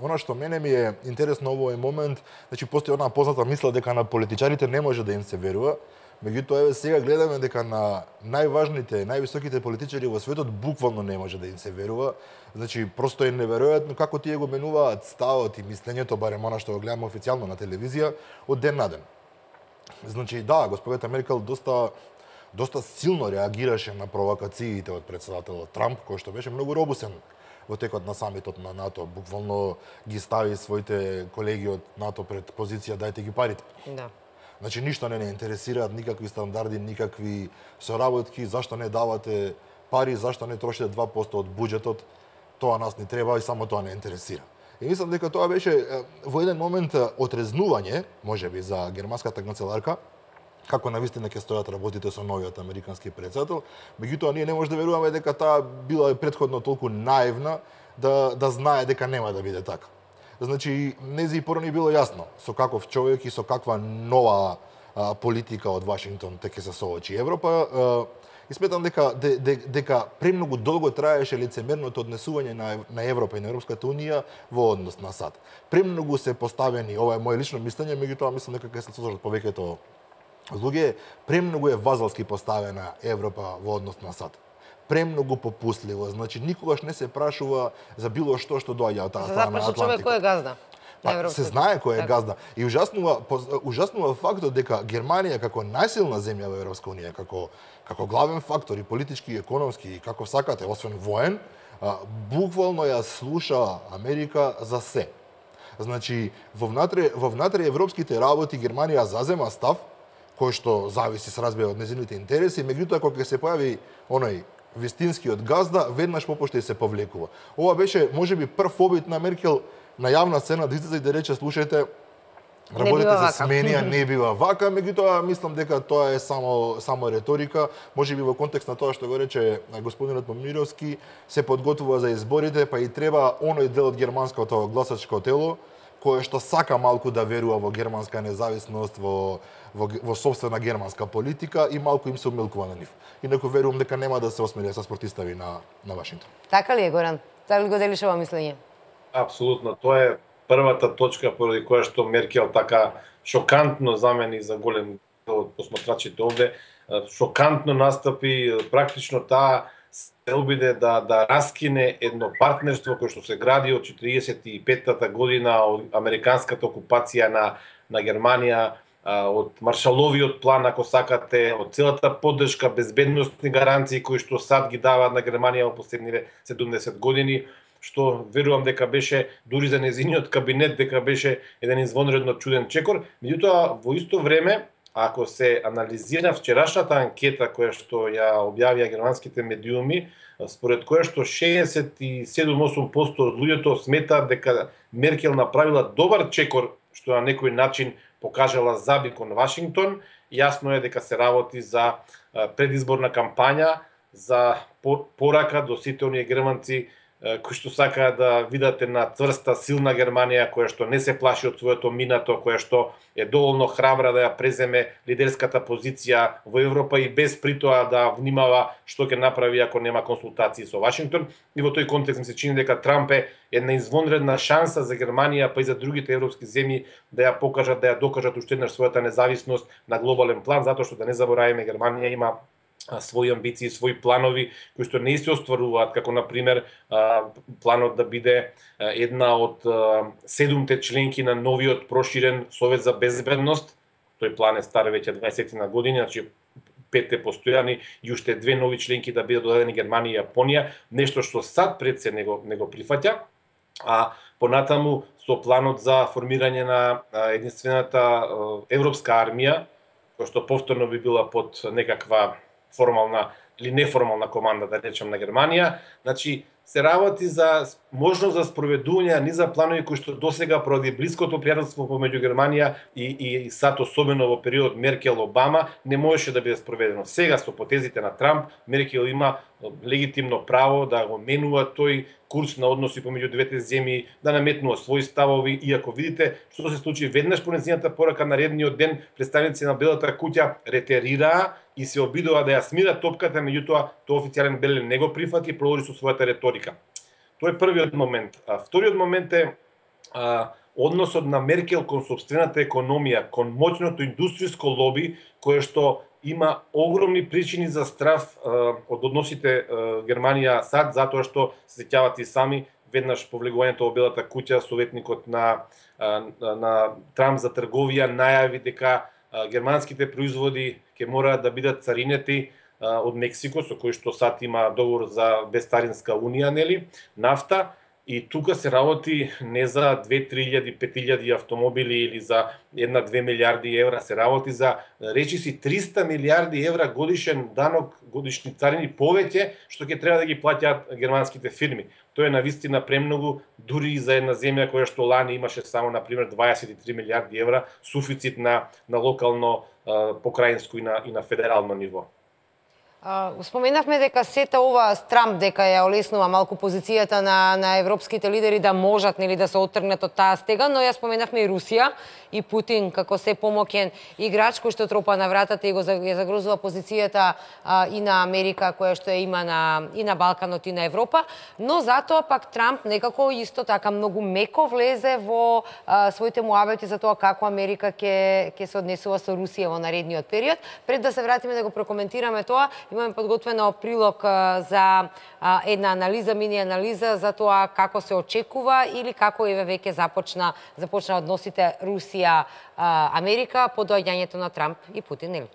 Она што мене ми е интересно овој момент, значи постои она позната мисла дека на политичарите не може да им се верува. Меѓутоа, еве сега гледаме дека на најважните, највисоките политичари во светот буквално не може да им се верува. Значи, просто е неверојатно како тие го менуваат ставот и мислењето, барем она што го гледаме официјално на телевизија, од ден на ден. Значи, да, господата Меркел доста силно реагираше на провокациите од претседателот Трамп, кој што беше многу робусен во текот на самитот на НАТО. Буквално ги стави своите колеги од НАТО пред позиција дајте ги парите. Да. Значи, ништо не интересираат, никакви стандарди, никакви соработки, зашто не давате пари, зашто не трошите 2% од буџетот, тоа нас не треба и само тоа не интересира. И мислам дека тоа беше во еден момент отрезнување, можеби, за германската канцеларка, како навистина ќе стојат работите со новиот американски претседател, меѓутоа ние не може да веруваме дека таа била претходно толку наивна да знае дека нема да биде така. Значи, нези порано било јасно со каков човек и со каква нова политика од Вашингтон ќе се соочи Европа. И сметам дека премногу долго траеше лицемерното однесување на Европа и на Европската унија во однос на САД. Премногу се поставени, ова е моје лично мислење, меѓутоа мислам дека ќе се согласат повеќето луѓе, премногу е вазалски поставена Европа во однос на САД. Премногу попустливо, значи никогаш не се прашува за било што доаѓа од таа страна на Атлантикот. Човек кој е газда? Се знае кој е газда. И ужаснува фактот дека Германија како најсилна земја во Европска унија, како главен фактор и политички, и економски, и како сакате, освен воен, буквално ја слуша Америка за се. Значи, во внатре европските работи Германија зазема став кој што зависи се разбира од незините интереси, меѓутоа кога се појави оној вистинскиот газда, веднаш попоште и се повлекува. Ова беше можеби прв обид на Меркел на јавна сцена да излезе и да рече слушајте, работите се сменија, не бива вака, меѓутоа мислам дека тоа е само реторика, можеби во контекст на тоа што го рече господинот Момировски, се подготвува за изборите, па и треба оној дел од германското гласачко тело кој што сака малку да верува во германска независност, во собствена германска политика и малку им се умилкува на нив. Инаку верувам дека нема да се осмели да се спротистави на Вашингтон. Така ли е, Горан? Така ли го делиш ова мислење? Апсолутно, тоа е првата точка поради која што Меркел така шокантно замени за голем од посматрачите овде, шокантно настапи, практично таа се обиде да раскине едно партнерство кое што се гради од 45-та година од американската окупација на Германија, од Маршаловиот план, ако сакате, од целата поддршка, безбедностни гаранции кои што САД ги даваат на Германија во последниве 70 години, што верувам дека беше дури за незиниот кабинет дека беше еден извонредно чуден чекор. Меѓутоа, во исто време, ако се анализира вчерашната анкета која што ја објавија германските медиуми, според која што 67-8% од луѓето сметаат дека Меркел направила добар чекор, што на некој начин покажала заби кон Вашингтон, јасно е дека се работи за предизборна кампања, за порака до сите оние германци кои што сакаат да видат една цврста, силна Германија, која што не се плаши од своето минато, која што е доволно храбра да ја преземе лидерската позиција во Европа и без притоа да внимава што ќе направи ако нема консултации со Вашингтон. И во тој контекст ми се чини дека Трамп е една извонредна шанса за Германија, па и за другите европски земји да ја покажат, да ја докажат уште еднаш својата независност на глобален план, затоа што да не забораваме, Германија има своји амбиции, своји планови кои што не се остваруваат, како на пример планот да биде една од 7 членки на новиот проширен Совет за безбедност. Тој план е стар веќе 20 на години, значи 5 постојани и уште 2 нови членки да бидат додадени Германија и Јапонија, нешто што САД пред се не го прифаќа. А понатаму со планот за формирање на единствената европска армија, која што повторно би била под некаква формална или неформална команда, да речем, на Германија. Значи, се работи за можност за спроведување на низа планови кои што досега поради блиското пријателство помеѓу Германија и САД, особено во период Меркел-Обама, не можеше да биде спроведено. Сега со потезите на Трамп, Меркел има легитимно право да го менува тој курс на односи помеѓу двете земји, да наметнува своји ставови, и ако видите што се случи веднаш по нејзината порака наредниот ден, представници на Белата куќа ретерираа и се обидува да ја смират топката, меѓутоа тој официјален Белен не го прифати и продолжи со својата реторика. Тоа е првиот момент. Вториот момент е односот на Меркел кон сопствената економија, кон моќното индустријско лоби, кое што има огромни причини за страв од односите Германија-САД, затоа што се сеќавате и сами, веднаш по влегувањето во Белата куќа, советникот на Трамп за трговија најави дека германските производи ќе мораат да бидат царинети од Мексико, со кој што САД има договор за безцаринска унија, нели, нафта. И тука се работи не за 2-3.000-5.000 автомобили или за 1-2 милиарди евра, се работи за речиси 300 милиарди евра годишен данок, годишни царини повеќе, што ќе треба да ги плаќаат германските фирми. Тоа е навистина премногу, дури и за една земја која што лани имаше само, например, 23 милиарди евра суфицит на локално, покраинско и на федерално ниво. Споменавме дека сета ова Трамп дека ја олеснува малку позицијата на европските лидери да можат, нели, да се оттргнат од таа стега, но ја споменавме и Русија и Путин како се помоќен играч кој што тропа на вратата и ја загрозува позицијата и на Америка, која што ја има и на Балканот и на Европа, но затоа пак Трамп некако исто така многу меко влезе во своите муабети за тоа како Америка ќе се однесува со Русија во наредниот период. Пред да се вратиме да го прокоментираме тоа, имаме подготвено прилог за една анализа, мини анализа за тоа како се очекува или како еве веќе започна односите Русија-Америка по доаѓањето на Трамп и Путин, нели?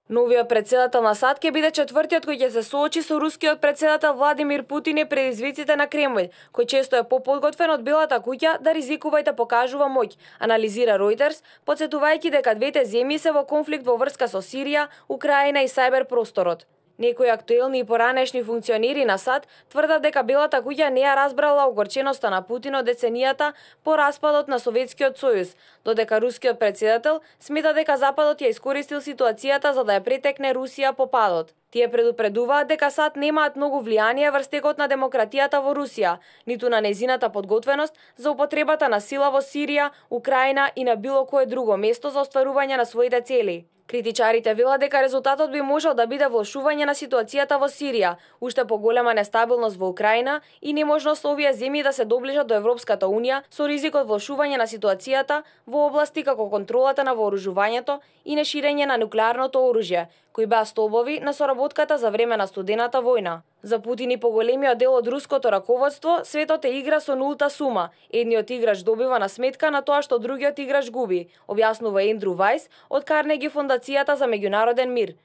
Новиот председател на САД ќе биде четвртиот кој ќе се соочи со рускиот председател Владимир Путин и предизвиците на Кремљ, кој често е поподготвен од Белата куќа да ризикува и да покажува моќ, анализира Reuters, потсетувајќи дека двете земји се во конфликт во врска со Сирија, Украина и сајбер просторот. Некои актуелни и поранешни функционери на САД тврдат дека Белата куќа не ја разбрала огорченоста на Путин од деценијата по распадот на Советскиот сојуз, додека рускиот председател смета дека Западот ја искористил ситуацијата за да ја претекне Русија по падот. Тие предупредуваат дека САД немаат многу влијание врз текот на демократијата во Русија, ниту на нејзината подготвеност за употребата на сила во Сирија, Украина и на било кое друго место за остварување на своите цели. Критичарите велат дека резултатот би можел да биде влошување на ситуацијата во Сирија, уште поголема нестабилност во Украина и неможност овие земји да се доближат до Европската унија со ризикот влошување на ситуацијата во области како контролата на вооружувањето и неширење на нуклеарното оружје, кои беа столбови на соработката за време на студената војна. За Путин и поголемиот дел од руското раководство, светот е игра со нулта сума. Едниот играч добива на сметка на тоа што другиот играч губи, објаснува Ендрю Вајс од Карнеги фондацијата за меѓународен мир.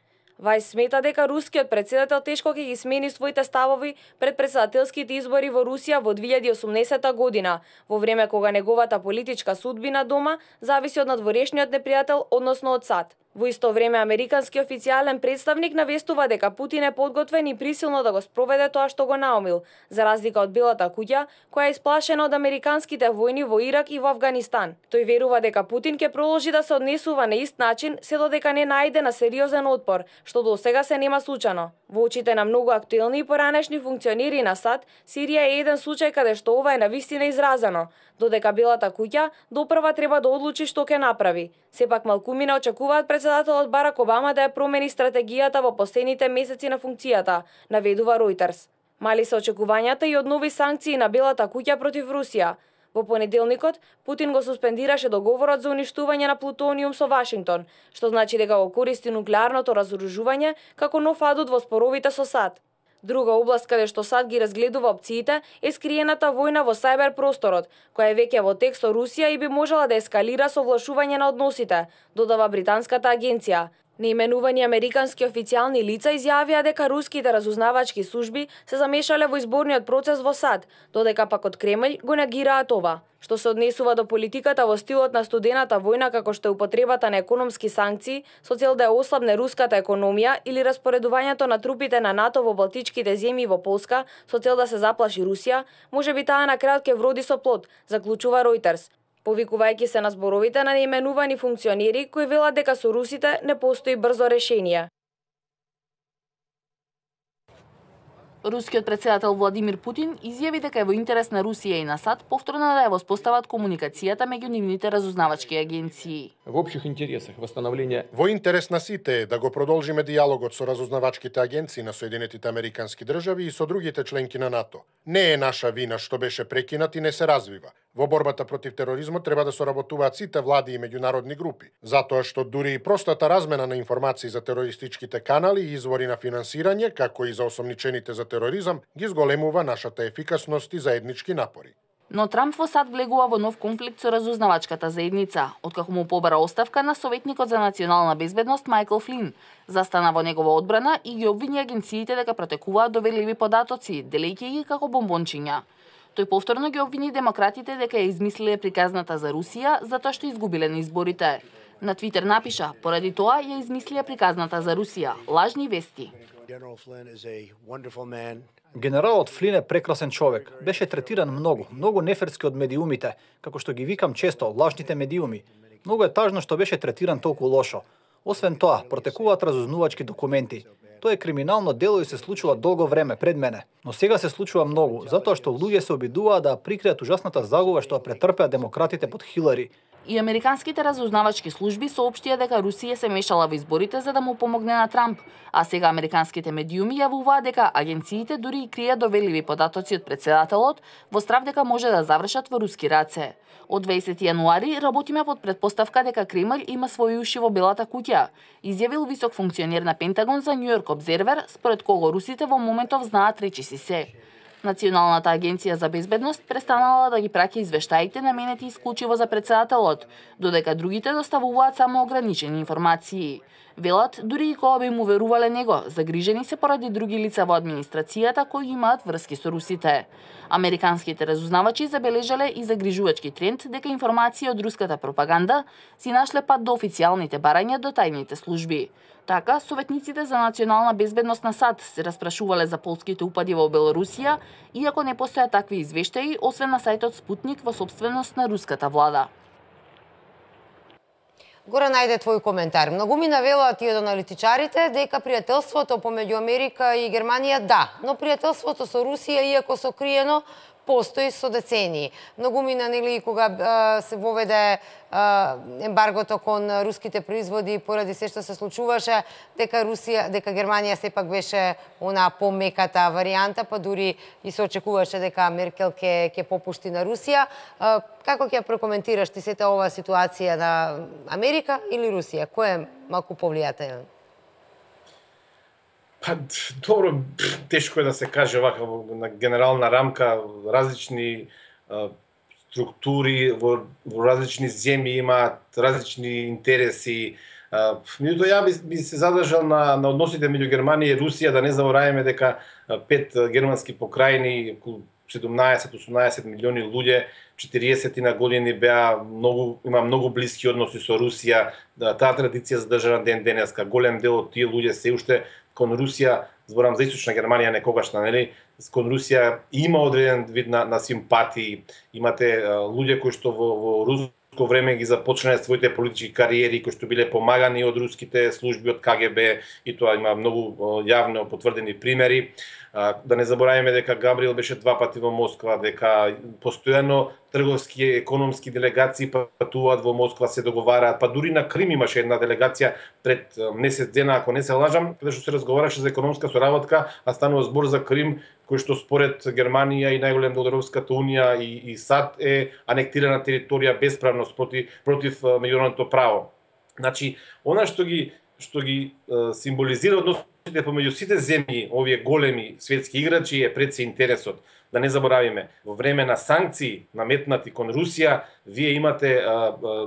Вајс смета дека рускиот председател тешко ќе ги смени своите ставови пред председателските избори во Русија во 2018 година, во време кога неговата политичка судбина дома зависи од надворешниот непријател, односно од САД. Во исто време, американски официјален представник навестува дека Путин е подготвен и присилно да го спроведе тоа што го наумил, за разлика од Белата куќа, која е исплашена од американските војни во Ирак и во Авганистан. Тој верува дека Путин ќе продолжи да се однесува на ист начин се додека не најде на сериозен отпор, што до сега се нема случано. Во очите на многу актуелни и поранешни функционери на САД, Сирија е еден случај каде што ова е навистина изразено, додека Белата куќа допрва треба да одлучи што ќе направи. Сепак малкумина очекуваат председателот Барак Обама да ја промени стратегијата во последните месеци на функцијата, наведува Reuters. Мали се очекувањата и од нови санкции на Белата куќа против Русија. Во понеделникот, Путин го суспендираше договорот за уништување на плутониум со Вашингтон, што значи дека го користи нуклеарното разоружување како нов адут во споровите со САД. Друга област каде што САД ги разгледува опциите е скриената војна во сајбер просторот, која е веќе во текст со Русија и би можела да ескалира со влошување на односите, додава британската агенција. Неименувани американски официјални лица изјавија дека руските разузнавачки служби се замешале во изборниот процес во САД, додека пак од Кремљ го негираат ова. Што се однесува до политиката во стилот на студената војна како што е употребата на економски санкции со цел да ја ослабне руската економија или распоредувањето на трупите на НАТО во балтичките земји во Полска со цел да се заплаши Русија, можеби таа на крајот ќе вроди со плод, заклучува Reuters, повикувајќи се на зборовите на неименувани функционери кои велат дека со русите не постои брзо решение. Рускиот председател Владимир Путин изјави дека е во интерес на Русија и на САД повторно да ја воспостават комуникацијата меѓу нивните разузнавачки агенции. В общих интересах восстановление. Во интерес на сите е да го продолжиме дијалогот со разузнавачките агенции на Соединетите Американски држави и со другите членки на НАТО. Не е наша вина што беше прекинат и не се развива. Во борбата против тероризмот треба да соработуваат сите влади и меѓународни групи, затоа што дури и простата размена на информации за терористичките канали и извори на финансирање, како и за осомничените за тероризам, ги зголемува нашата ефикасност и заеднички напори. Но Трамп во САД влегува во нов конфликт со разузнавачката заедница, откако му побара оставка на советникот за национална безбедност Майкл Флин, застана во негова одбрана и ги обвини агенциите дека протекуваат доверливи податоци, делејќи ги како бомбончиња. Тој повторно ги обвини демократите дека ја измислиле приказната за Русија затоа што изгубиле на изборите. На Твитер напиша: поради тоа ја измислија приказната за Русија, лажни вести. Генералот Флин е прекрасен човек. Беше третиран многу неферски од медиумите, како што ги викам често, лажните медиуми. Многу е тажно што беше третиран толку лошо. Освен тоа, протекуваат разузнавачки документи. Тоа е криминално дело и се случува долго време пред мене. Но сега се случува многу, затоа што луѓе се обидуваат да прикријат ужасната загуба што претрпеа демократите под Хилари. И американските разузнавачки служби соопштија дека Русија се мешала во изборите за да му помогне на Трамп, а сега американските медиуми јавуваат дека агенциите дури и кријат доверливи податоци од председателот во страв дека може да завршат во руски раце. Од 20 јануари работиме под претпоставка дека Кремљ има своји уши во Белата куќа, изјавил висок функционер на Пентагон за Нью Йорк Обзервер, според кого русите во моментов знаат речиси се. Националната агенција за безбедност престанала да ги праќа извештаите наменети исклучиво за председателот, додека другите доставуваат само ограничени информации. Велат, дури и кога би му верувале него, загрижени се поради други лица во администрацијата кои имаат врски со русите. Американските разузнавачи забележале и загрижувачки тренд дека информации од руската пропаганда си нашле пат до официјалните барања до тајните служби. Така, советниците за национална безбедност на САД се распрашувале за полските упади во Белорусија, иако не постојат такви извештаи, освен на сајтот Спутник во собственост на руската влада. Горе најде твој коментар. Многумина велат и од аналитичарите дека пријателството помеѓу Америка и Германија да, но пријателството со Русија, иако сокриено, постои со децении. Многу мина, нели, кога се воведе ембаргото кон руските производи поради се што се случуваше, дека Германија сепак беше она помеката варијанта, па дури и се очекуваше дека Меркел ќе попушти на Русија. Како ќе прокоментираш ти сета оваа ситуација на Америка или Русија? Кој е малку повлијателен? Па, добро, тешко е да се каже вака на генерална рамка, различни структури во различни земји имаат различни интереси. Меѓутоа, ја би се задржал на односите меѓу Германија и Русија, да не забораваме дека 5 германски покрајни, околу 17-18 милиони луѓе, 40 на години има многу блиски односи со Русија. Таа традиција задржана ден денеска. Голем дел од тие луѓе се уште кон Русија, зборам за Источна Германија некогашна, нели? Кон Русија има одреден вид на симпатии. Имате луѓе кои што во руско време ги започнале своите политички кариери, кои што биле помагани од руските служби, од КГБ, и тоа има многу јавно потврдени примери. Да не забораваме дека Габриел беше 2 пати во Москва, дека постојано трговски, економски делегации патуваат во Москва, се договараат, па дури на Крим имаше една делегација пред месец дена, ако не се лажам, каде што се разговараше за економска соработка, а станува збор за Крим, кој што според Германија и најголем дел Европската унија и САД е анектирана територија бесправност против меѓународното право. Значи, она што ги символизира односите помеѓу сите земји, овие големи светски играчи, е пред се интересот. Да не заборавиме, во време на санкции наметнати кон Русија, вие имате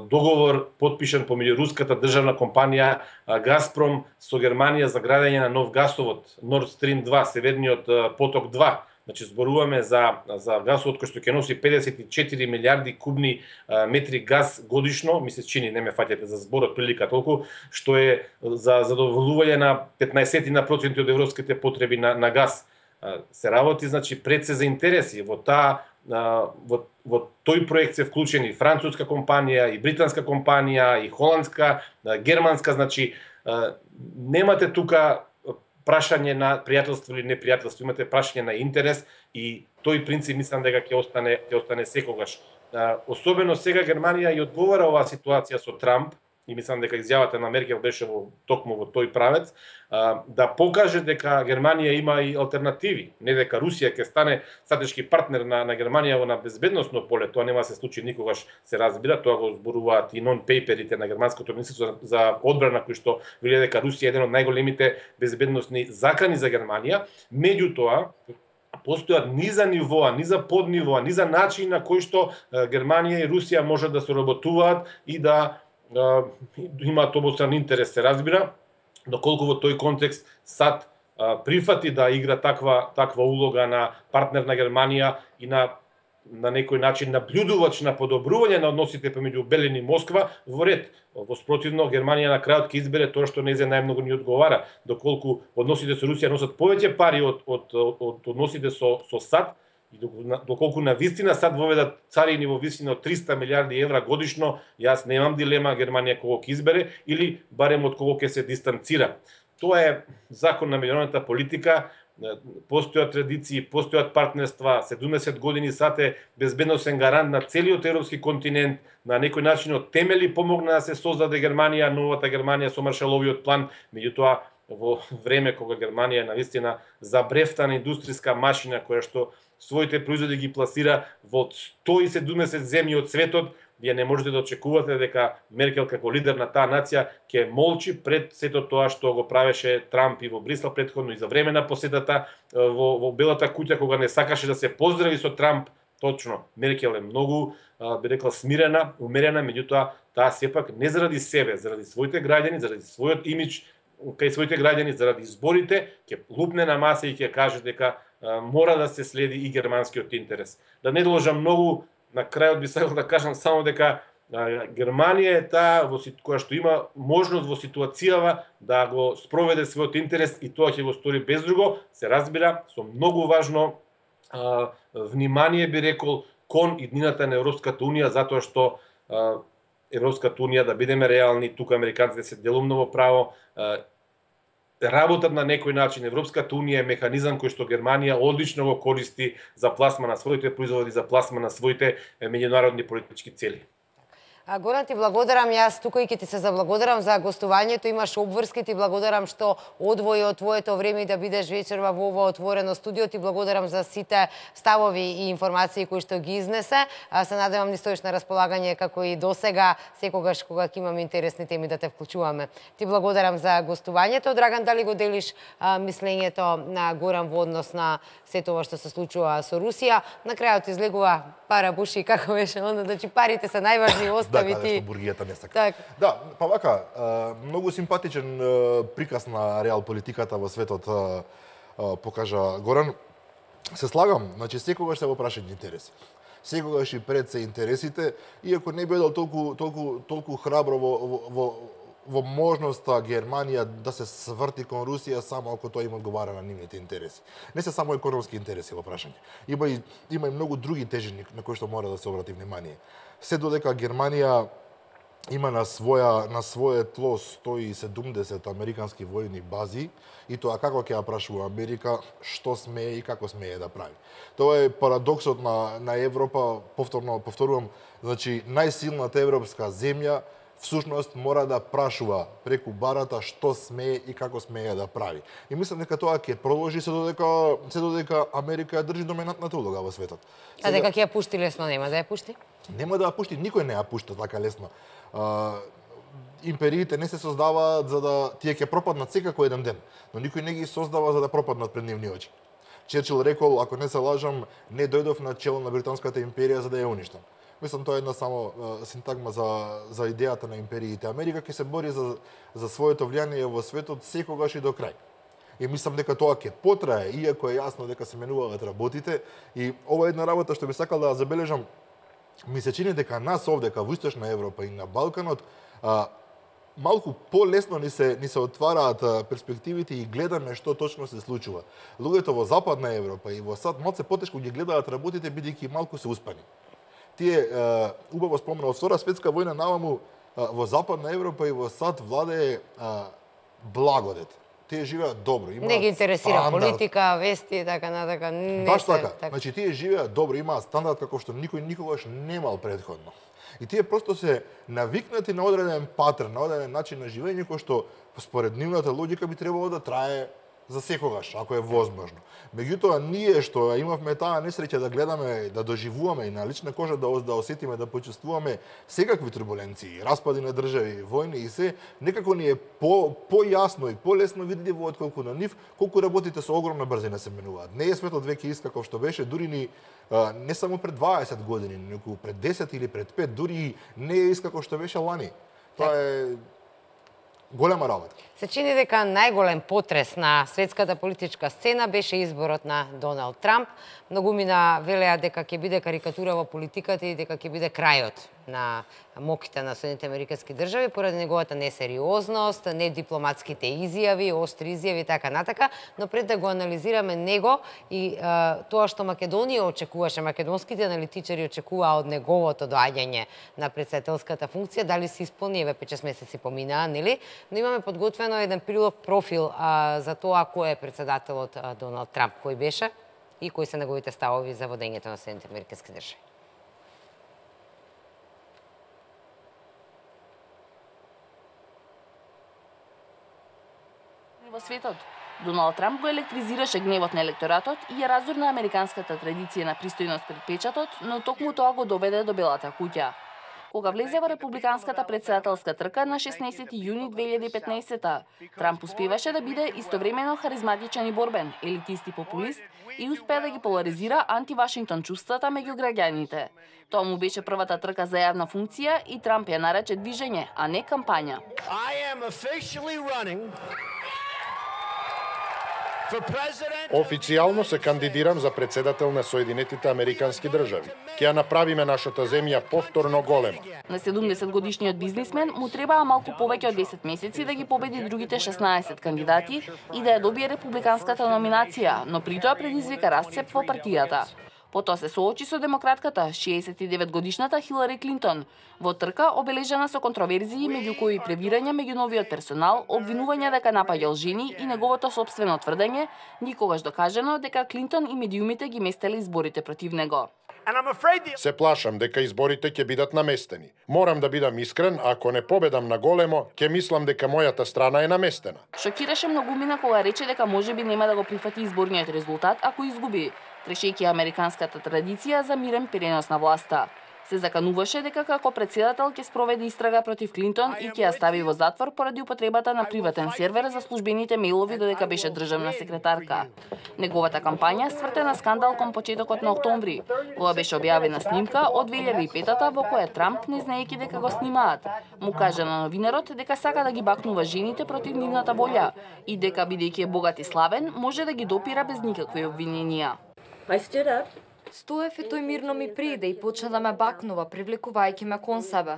договор подпишан помеѓу руската државна компанија Газпром со Германија за градење на нов гасовод Nord Stream 2, северниот поток 2. Значи, зборуваме за гасовод кој што ќе носи 54 милиарди кубни метри газ годишно, ми се чини, не ме фаќате за зборот прилика толку, што е за задоволување на 15% од европските потреби на газ. Се работи, значи, пред се за интереси. Во тој проект се вклучени француска компанија, и британска компанија, и холандска, германска, значи, немате тука прашање на пријателство или непријателство, имате прашање на интерес, и тој принцип мислам дека ќе остане секогаш. Особено сега Германија и одговара оваа ситуација со Трамп, и мислам дека изјавата на Меркел беше токму во тој правец, да покаже дека Германија има и алтернативи, не дека Русија ќе стане стратешки партнер на Германија на безбедносно поле. Тоа нема да се случи никогаш, се разбира, тоа го зборуваат и нон-пейперите на германското министерство за одбрана, кои што вели дека Русија е еден од најголемите безбедносни закани за Германија. Меѓутоа, постојат низа нивоа, низа поднивоа, низа начини на кои што Германија и Русија можат да соработуваат и да имаат обостран интерес, се разбира, доколку во тој контекст САД прифати да игра таква улога на партнер на Германија и на некој начин наблюдувач на подобрување на односите помеѓу Белин и Москва, во ред. Во спротивно, Германија на крајот ќе избере тоа што незе најмногу ни одговара, доколку односите со Русија носат повеќе пари од односите со САД, и доколку на вистина САД воведат царини во висина од 300 милиарди евра годишно, јас немам дилема Германија кого ќе избере или барем од кого ќе се дистанцира. Тоа е закон на меѓународната политика, постојат традиции, постојат партнерства, 70 години САД е безбедносен гарант на целиот европски континент, на некој начин од темели помогна да се создаде Германија, новата Германија со Маршаловиот план, меѓутоа во време кога Германија е навистина забрефтана индустријска машина која што своите производи ги пласира во 170 земји од светот, вие не можете да очекувате дека Меркел како лидер на таа нација ќе молчи пред сето тоа што го правеше Трамп и во Брисел претходно и за време на посетата во Белата куќа, кога не сакаше да се поздрави со Трамп. Точно, Меркел е многу, би рекла, смирена, умерена, меѓутоа таа сепак не заради себе, заради своите граѓани, заради својот имидж кај своите граѓани, заради изборите, ќе лупне на маса и ќе каже дека мора да се следи и германскиот интерес. Да не должам многу, на крајот би сакал да кажам само дека Германија е таа која што има можност во ситуацијава да го спроведе својот интерес и тоа ќе го стори без друго, се разбира, со многу важно внимание би рекол кон иднината на Европската унија, затоа што Европската унија, да бидеме реални, тука американците се делумно во право, работат на некој начин. Европската унија е механизам кој што Германија одлично го користи за пласма на своите производи, за пласма на своите меѓународни политички цели. Горан, ти благодарам, јас тука и ќе ти се заблагодарам за гостувањето, имаш обврски, ти благодарам што одвои од твоето време да бидеш вечерва во ова отворено студио, ти благодарам за сите ставови и информации кои што ги изнесе. Се надевам ни стоиш на располагање како и досега, секогаш кога ќе имаме интересни теми да те вклучуваме. Ти благодарам за гостувањето. Драган, дали го делиш мислењето на Горан во однос на сето ова што се случува со Русија? На крајот излегува пара буши, како беше onda, значи парите се најважни, остави ти. Да, што бургијата не сака. Так. Да, па вака, многу симпатичен приказ на реал политиката во светот покажа Горан. Се слагам, значи секогаш се во прашање интереси. Секогаш и пред се интересите, иако не бидел толку храбро во можноста Германија да се сврти кон Русија само ако тоа им одговара на нивните интереси. Не се само економски интереси во прашање. Има и многу други тежини на кои што мора да се обрати внимание. Се додека Германија има на свое тло 170 американски војни бази, и тоа како ќе ја прашува Америка, што смее и како смее да прави. Тоа е парадоксот на Европа, повторувам, значи најсилната европска земја всушност мора да прашува преку барата што смее и како смее да прави. И мислам дека тоа ќе продолжи се додека Америка ја држи доминантната улога во светот. А дека ќе ја пушти лесно, нема да ја пушти? Нема да ја пушти, никој не ја пушта така лесно. Империите не се создаваат за да тие ќе пропаднат секако еден ден, но никој не ги создава за да пропаднат пред нивни очи. Черчил рекол, ако не се лажам, не дојдов на чело на британската империја за да ја уништам. Мислам, тоа е една само синтагма за идејата на империите. Америка ќе се бори за своето влијание во светот секогаш и до крај. И мислам дека тоа ќе потрае, иако е јасно дека се менуваат работите. И ова е една работа што би сакал да ја забележам. Ми се чини дека нас овдека во Источна Европа и на Балканот малку полесно ни се отвараат перспективите и гледаме што точно се случува. Луѓето во Западна Европа и во САД малку потешко ги гледаат работите бидејќи малку се успани. Тие убаво спомна од Втора светска војна наваму во Западна Европа и во САД владее благодет. Тие живеат добро, имаат не ги интересира политика, вести и така натака. Баш така. Значи тие живеат добро, имаат стандард како што никој никогаш немал претходно. И тие просто се навикнати на одреден патерн, на одреден начин на живење кој што според нивната логика би требало да трае за секогаш, ако е возможно. Меѓутоа, ние што имавме таа несреќа да гледаме, да доживуваме и на лична кожа да осетиме, да почувствуваме секакви турбуленции, распади на држави, војни и се, некако ни е појасно и полесно видливо отколку на нив, колку работите со огромна брзина се менуваат. Не е светот веќе ист како што беше, дури ни не само пред 20 години, неку пред 10 или пред 5, дури не е ист како што беше лани. Тоа е голема работа. Се чини дека најголем потрес на светската политичка сцена беше изборот на Доналд Трамп. Многумина велеа дека ќе биде карикатура во политиката и дека ќе биде крајот на моките на Соединетите Американски држави поради неговата несериозност, недипломатските изјави, остри изјави и така натака, но пред да го анализираме него и тоа што Македонија очекуваше, македонските аналитичари очекуваа од неговото доаѓање на претседателската функција, дали се исполни, еве 5-6 месеци поминаа, нели? Но имаме подготвено еден прилог профил за тоа кој е претседателот Доналд Трамп, кој беше и кои се неговите ставови за водењето на Соединетите Американски држави. Во светот, Доналд Трамп го електризираше гневот на електоратот и ја разурна американската традиција на пристојност пред печатот, но токму тоа го доведе до Белата куќа. Кога влезе во републиканската претседателска трка на 16 јуни 2015, Трамп успеваше да биде истовремено харизматичен и борбен, елитист и популист и успеа да ги поларизира анти-Вашингтон чувствата меѓу граѓаните. Тоа му беше првата трка за јавна функција и Трамп ја нарече движење, а не кампања. Официјално се кандидирам за претседател на Соединетите Американски држави. Ќе ја направиме нашата земја повторно голема. На 70 годишниот бизнисмен му требаа малку повеќе од 10 месеци да ги победи другите 16 кандидати и да ја добие републиканската номинација, но при тоа предизвика расцеп во партијата. Потоа се соочи со демократката 69-годишната Хилари Клинтон во трка обележана со контроверзии меѓу кои пребирање меѓу новиот персонал, обвинувања дека напаѓал жени и неговото сопствено тврдење, никогаш докажано дека Клинтон и медиумите ги местеле изборите против него. Се плашам дека изборите ќе бидат наместени. Морам да бидам искрен, ако не победам на големо, ќе мислам дека мојата страна е наместена. Шокираше многумина кога рече дека можеби нема да го прифати изборниот резултат ако изгуби, трешејќи американската традиција за мирен перенос на власта. Се закануваше дека како председател ќе спроведе истрага против Клинтон и ќе ја стави во затвор поради употребата на приватен сервер за службените мејлови додека беше државна секретарка. Неговата кампања сврте на скандал кон почетокот на октомври, кога беше објавена снимка од 2005-та во која Трамп, не знаејќи дека го снимаат, му кажа на новинарот дека сака да ги бакнува жените против нивната волја и дека бидејќи е богат и славен, може да ги допира без никакви обвиненија. Стоев и тој мирно ми приде и почна да ме бакнува, привлекувајќи ме кон себе.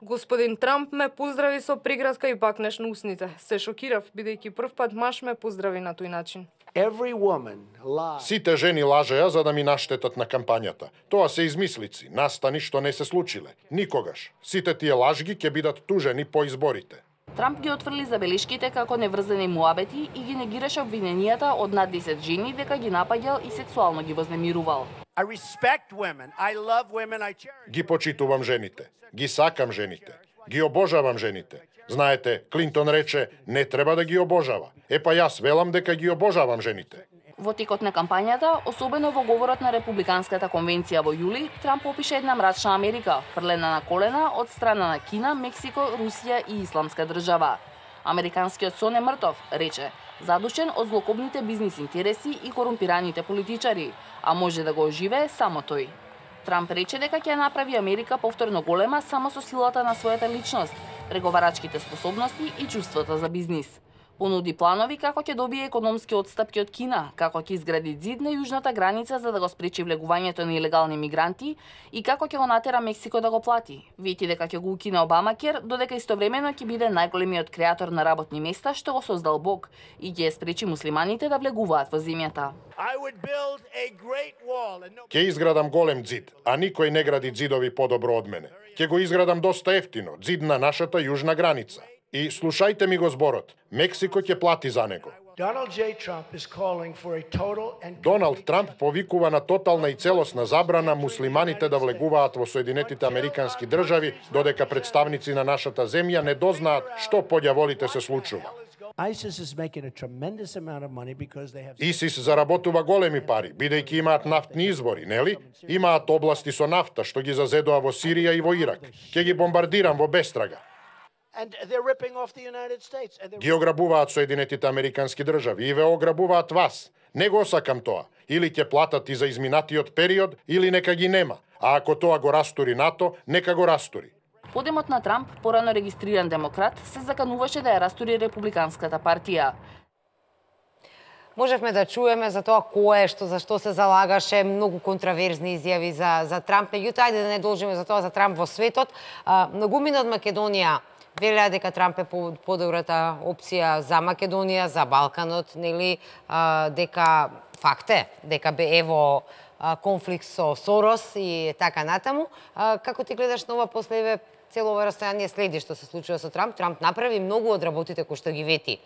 Господин Трамп ме поздрави со преградка и бакнеш на усните. Се шокирав, бидејќи првпат маж ме поздрави на тој начин. Сите жени лажеа за да ми наштетат на кампањата. Тоа се измислици, настани што не се случиле. Никогаш. Сите тие лажги ќе бидат тужени по изборите. Трамп ги отфрли забелешките како неврзани муабети и ги негираше обвиненијата од над 10 жени дека ги напаѓал и сексуално ги вознемирувал. Ги почитувам жените, ги сакам жените, ги обожавам жените. Знаете, Клинтон рече, не треба да ги обожава. Епа јас велам дека ги обожавам жените. Во текот на кампањата, особено во говорот на Републиканската конвенција во јули, Трамп опише една мрачна Америка, фрлена на колена од страна на Кина, Мексико, Русија и Исламска држава. Американскиот сон е мртов, рече, задушен од злокобните бизнис интереси и корумпираните политичари, а може да го оживее само тој. Трамп рече дека ќе направи Америка повторно голема само со силата на својата личност, преговарачките способности и чувството за бизнис. Понуди планови како ќе добие економски отстапки од Кина, како ќе изгради зид на јужната граница за да го спречи влегувањето на илегални мигранти и како ќе го натера Мексико да го плати. Вети дека ќе го укине Обамакер, додека истовремено ќе биде најголемиот креатор на работни места што го создал Бог и ќе спречи муслиманите да влегуваат во земјата. Ќе изградам голем зид, а никој не гради зидови подобро од мене. Ќе го изградам доста ефтино, зид на нашата јужна граница. И слушајте ми го зборот, Мексико ќе плати за него. Доналд Трамп повикува на тотална и целосна забрана муслиманите да влегуваат во Соединетите Американски држави, додека представници на нашата земја не дознаат што по ѓаволите се случува. ИСИС заработува големи пари, бидејќи имаат нафтни извори, нели? Имаат области со нафта што ги зазедоа во Сирија и во Ирак. Ќе ги бомбардирам во бестрага. Ги ограбуваат Соединетите Американски држави и ве ограбуваат вас. Не го сакам тоа. Или ќе платат и за изминатиот период, или нека ги нема. А ако тоа го растури НАТО, нека го растури. Подемот на Трамп, порано регистриран демократ, се закануваше да ја растури Републиканската партија. Можевме да чуеме за тоа кој е, за што се залагаше, многу контраверзни изјави за Трамп. Меѓутоа, ајде да не должиме за тоа за Трамп во светот. Многумина од Македонија велеа дека Трамп е подобрата опција за Македонија, за Балканот, нели, дека факт е, дека бе ево конфликт со Сорос и така натаму. Како ти гледаш на ова после цело ова растојание следи што се случува со Трамп? Трамп направи многу од работите кои што ги вети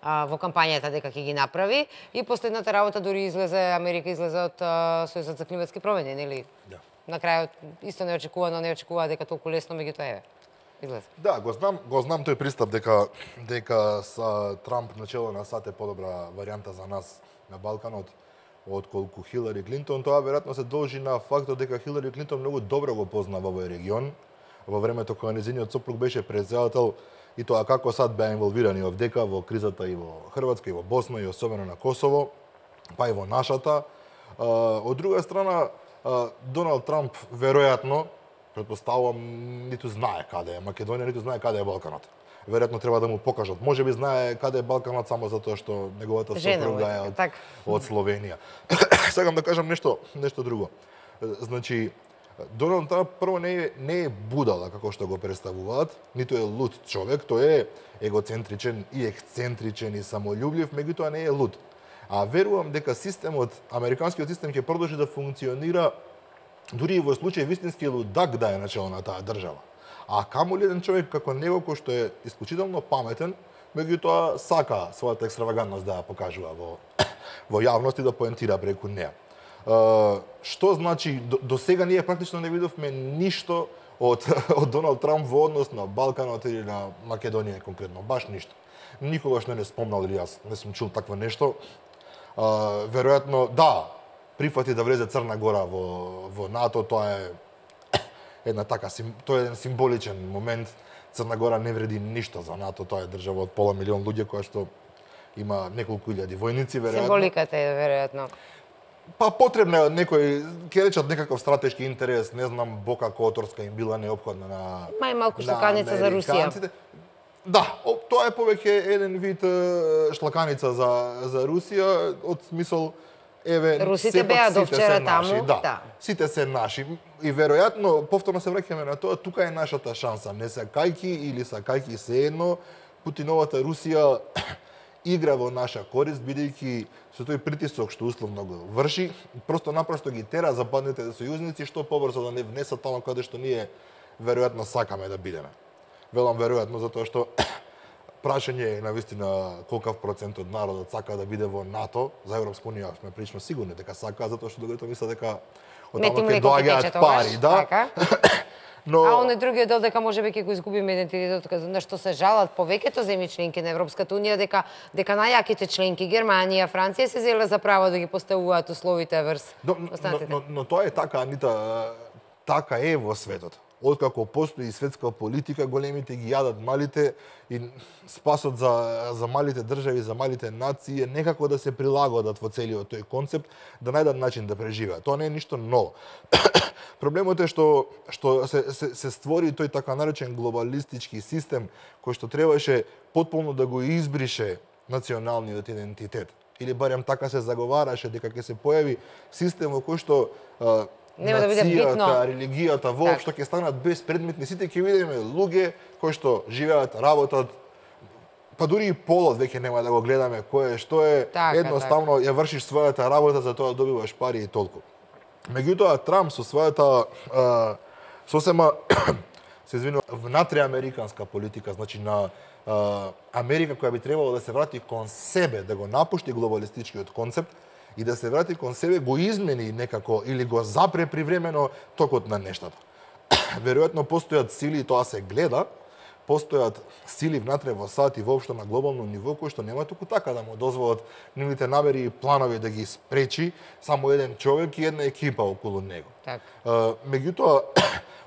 во кампањата дека ќе ги направи и последната работа дури излезе, Америка излезе од Сојузот за климатски промени, нели? Да. На крајот исто неочекувано, не очекува дека толку лесно, меѓутоа еве. Излезе. Да, го знам тој пристап дека са Трамп начело на САД е подобра варијанта за нас на Балканот отколку Хилари Клинтон. Тоа веројатно се должи на фактот дека Хилари Клинтон многу добро го познава овој регион во времето кога нејзиниот сопруг беше председател и тоа како САД беа инволвирани овдека во кризата и во Хрватска и во Босна и особено на Косово, па и во нашата. Од друга страна, Доналд Трамп веројатно, претпоставувам, ниту знае каде е Македонија, ниту знае каде е Балканот. Веројатно треба да му покажат. Можеби знае каде е Балканот само затоа што неговата сопруга е од Словенија. Сакам да кажам нешто друго. Значи, Доналд Трамп прво не е будала како што го представуваат, ниту е луд човек, тој е егоцентричен и ексцентричен и самољубљив, меѓутоа не е луд. А верувам дека системот, американскиот систем ќе продолжи да функционира дури и во случај вистински лудак да е начело на таа држава. А камоли еден човек како него кој што е исклучително паметен, меѓутоа сака својата екстравагантност да ја покажува во јавност и да поентира преку неа. Што значи до сега ние практично не видовме ништо од Доналд Трамп во однос на Балканот или на Македонија конкретно, баш ништо. Никогаш не спомнал или јас не сум чул такво нешто. Веројатно да, прифати да влезе Црна Гора во НАТО, тоа е една така, тоа е еден символичен момент. Црна Гора не вреди ништо за НАТО, тоа е држава од пола милион луѓе која што има неколку илјади војници, веројатно. Символиката е веројатно. Па потребна е некој, ќе речат некаков стратешки интерес, не знам, Бока Которска им била неопходна на Мај малку шлаканица за Русија. Да, тоа е повеќе еден вид шлаканица за Русија, од смисол еве русите беа до вчера таму, да. Сите се наши и веројатно повторно се враќаме на тоа, тука е нашата шанса, не се кајки или са кајки се едно, Путиновата Русија игра во наша корист, бидејќи со тој притисок што условно го врши, просто ги тера западните сојузници што побрзо да не внесат таму каде што ние веројатно сакаме да бидеме. Велам веројатно затоа што прашање е навистина колкав процент од народот сака да биде во НАТО, за Европска унија сме прилично сигурни дека сака, затоа што докато мисля дека од таму ќе доаѓаат пари, да. Но... А оне другиот дел дека можеби ќе го изгубиме идентитетот, на што се жалат повеќето земји членки на Европската унија дека најаките членки Германија, Франција се зеле за право да ги поставуваат условите врз останатите. Но тоа е така, Анита, така е во светот. Откако постои светска политика, големите ги јадат малите и спасот за малите држави, за малите нации е некако да се прилагодат во целиот тој концепт, да најдат начин да преживеат. Тоа не е ништо ново. Проблемот е што се створи тој така наречен глобалистички систем кој што требаше потполно да го избрише националниот идентитет. Или барем така се заговараше дека ќе се појави систем во кој што нема да биде битно, религијата воопшто ќе станат безпредметни, сите ќе видиме луѓе кои што живеат, работат, па дури и полот веќе нема да го гледаме кој е, што е, едноставно ја вршиш својата работа, за тоа добиваш пари и толку. Меѓутоа Трамп со својата сосема се извинува внатреамериканска политика, значи на Америка која би требало да се врати кон себе, да го напушти глобалистичкиот концепт и да се врати кон себе, го измени некако или го запре привремено токот на нештата. Веројатно постојат сили, тоа се гледа, постојат сили внатре во САД и воопшто на глобално ниво кои што нема туку така да му дозволат нивните намери и планови да ги спречи само еден човек и една екипа околу него. Меѓутоа,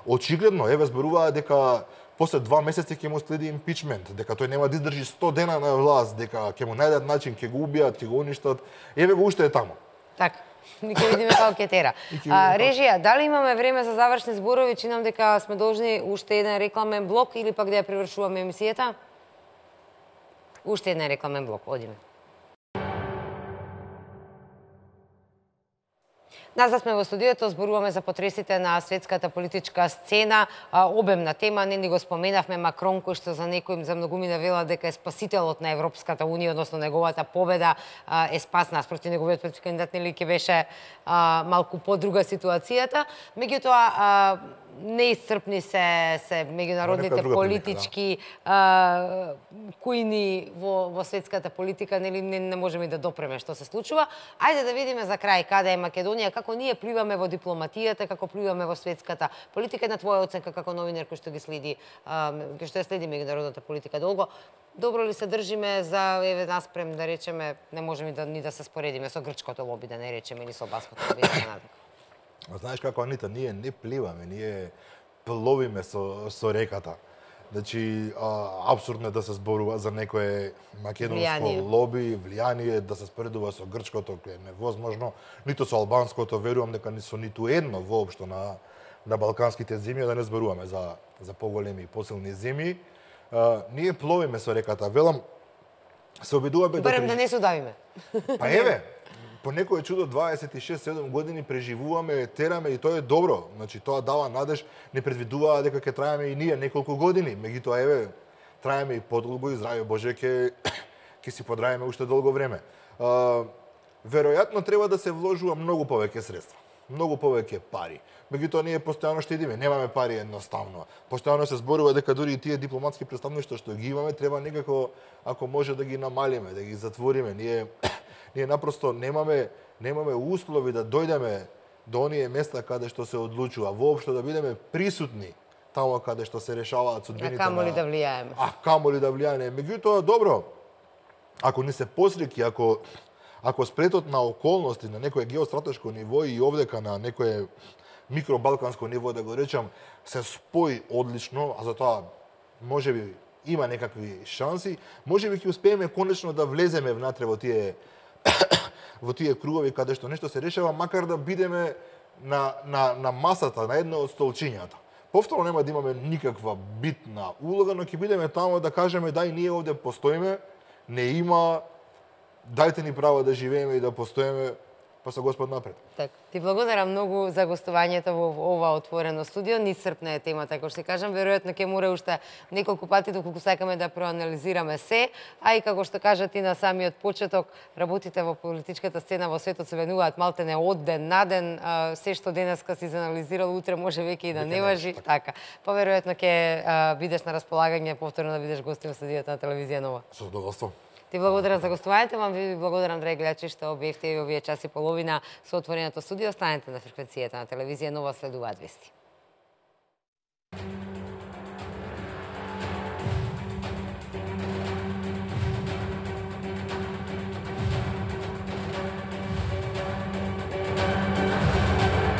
очигледно, еве зборуваа дека после 2 месеци ќе му следи импичмент, дека тој нема да издржи 100 дена на власт, дека ќе му најдат начин, ќе го убијат, ќе го уништат. Еве го уште е таму. Така. Ќе видиме како ќе тера. Режија, дали имаме време за завршни зборови? Чинам дека сме должни уште еден рекламен блок или пак да ја привршуваме емисијата? Уште еден рекламен блок, одиме. Назад сме во студиото, зборуваме за потресите на светската политичка сцена, обемна тема, не ни го споменавме Макрон, кој што за некој за многумина вела дека е спасителот на Европската унија, односно неговата победа е спасна, спроти неговиот претходник нели ќе беше малку подруга ситуацијата. Меѓутоа неисцрпни се меѓународните политички кујни во светската политика, нели не можеме да допреме што се случува. Ајде да видиме за крај каде е Македонија, како ние пливаме во дипломатијата, како пливаме во светската политика, на твоја оценка како новинар кој што ги следи, кој што ја следи меѓународната политика долго. Добро ли се држиме за еве наспрем да речеме, не можеме ни да се споредиме со грчкото лоби, да не речеме, или со баското лоби, да знаеш како, Анита, ние не пливаме, ние пловиме со реката. Значи, апсурдно е да се зборува за некое македонско лоби, влијание, да се споредува со грчкото, кој е невозможно, нито со албанското, верувам дека не со ниту едно воопшто на балканските земји, да не зборуваме за поголеми и посилни земји. Ние пловиме со реката, велам, се обидуваме барем да не се удавиме. Па еве, по некој чудо 26-7 години преживуваме, тераме и тоа е добро. Значи тоа дава надеж, не предвидуваа дека ќе траеме и ние неколку години. Меѓутоа еве, траеме и подолго и здраве Боже ќе си подраеме уште долго време. веројатно треба да се вложува многу повеќе средства, многу повеќе пари. Меѓутоа ние постојано штедиме, немаме пари едноставно. Постојано се зборува дека дури и тие дипломатски претставништва што ги имаме треба некако, ако може да ги намалиме, да ги затвориме. Ние напросто немаме услови да дојдеме до оние места каде што се одлучува, воопшто да бидеме присутни таму каде што се решаваат судбините. А камоли да влијаеме. Камоли да влијаеме. Меѓутоа, добро, ако не се посреки, ако спретот на околности на некое геостратешко ниво и овдека на некое микробалканско ниво, да го речам, се спои одлично, а затоа можеби има некакви шанси, можеби ќе успееме конечно да влеземе внатре во тие кругови каде што нешто се решава, макар да бидеме на масата, на едно од столчињата. Повторно нема да имаме никаква битна улога, но ќе бидеме таму да кажеме дај ние овде постоиме, не има, дајте ни право да живееме и да постоиме, па со Господ напред. Така. Ти благодарам многу за гостувањето во ова отворено студио. Исцрпна е темата, како што кажам, веројатно ќе мора уште неколку пати доколку сакаме да проанализираме се, а и како што кажа ти на самиот почеток, работите во политичката сцена во светот се менуваат малтене од ден на ден, се што денеска си анализирал, утре може веќе и да не важи, така. Па веројатно ќе бидеш на располагање повторно да бидеш гости во студиото на телевизија Нова. Со задоволство. Ти благодарам за гостувањето, вам ви благодарам, драги гледачи, што бевте и овие час и половина со отвореното студио. Останете на фреквенцијата на телевизија Нова, следуваат вести.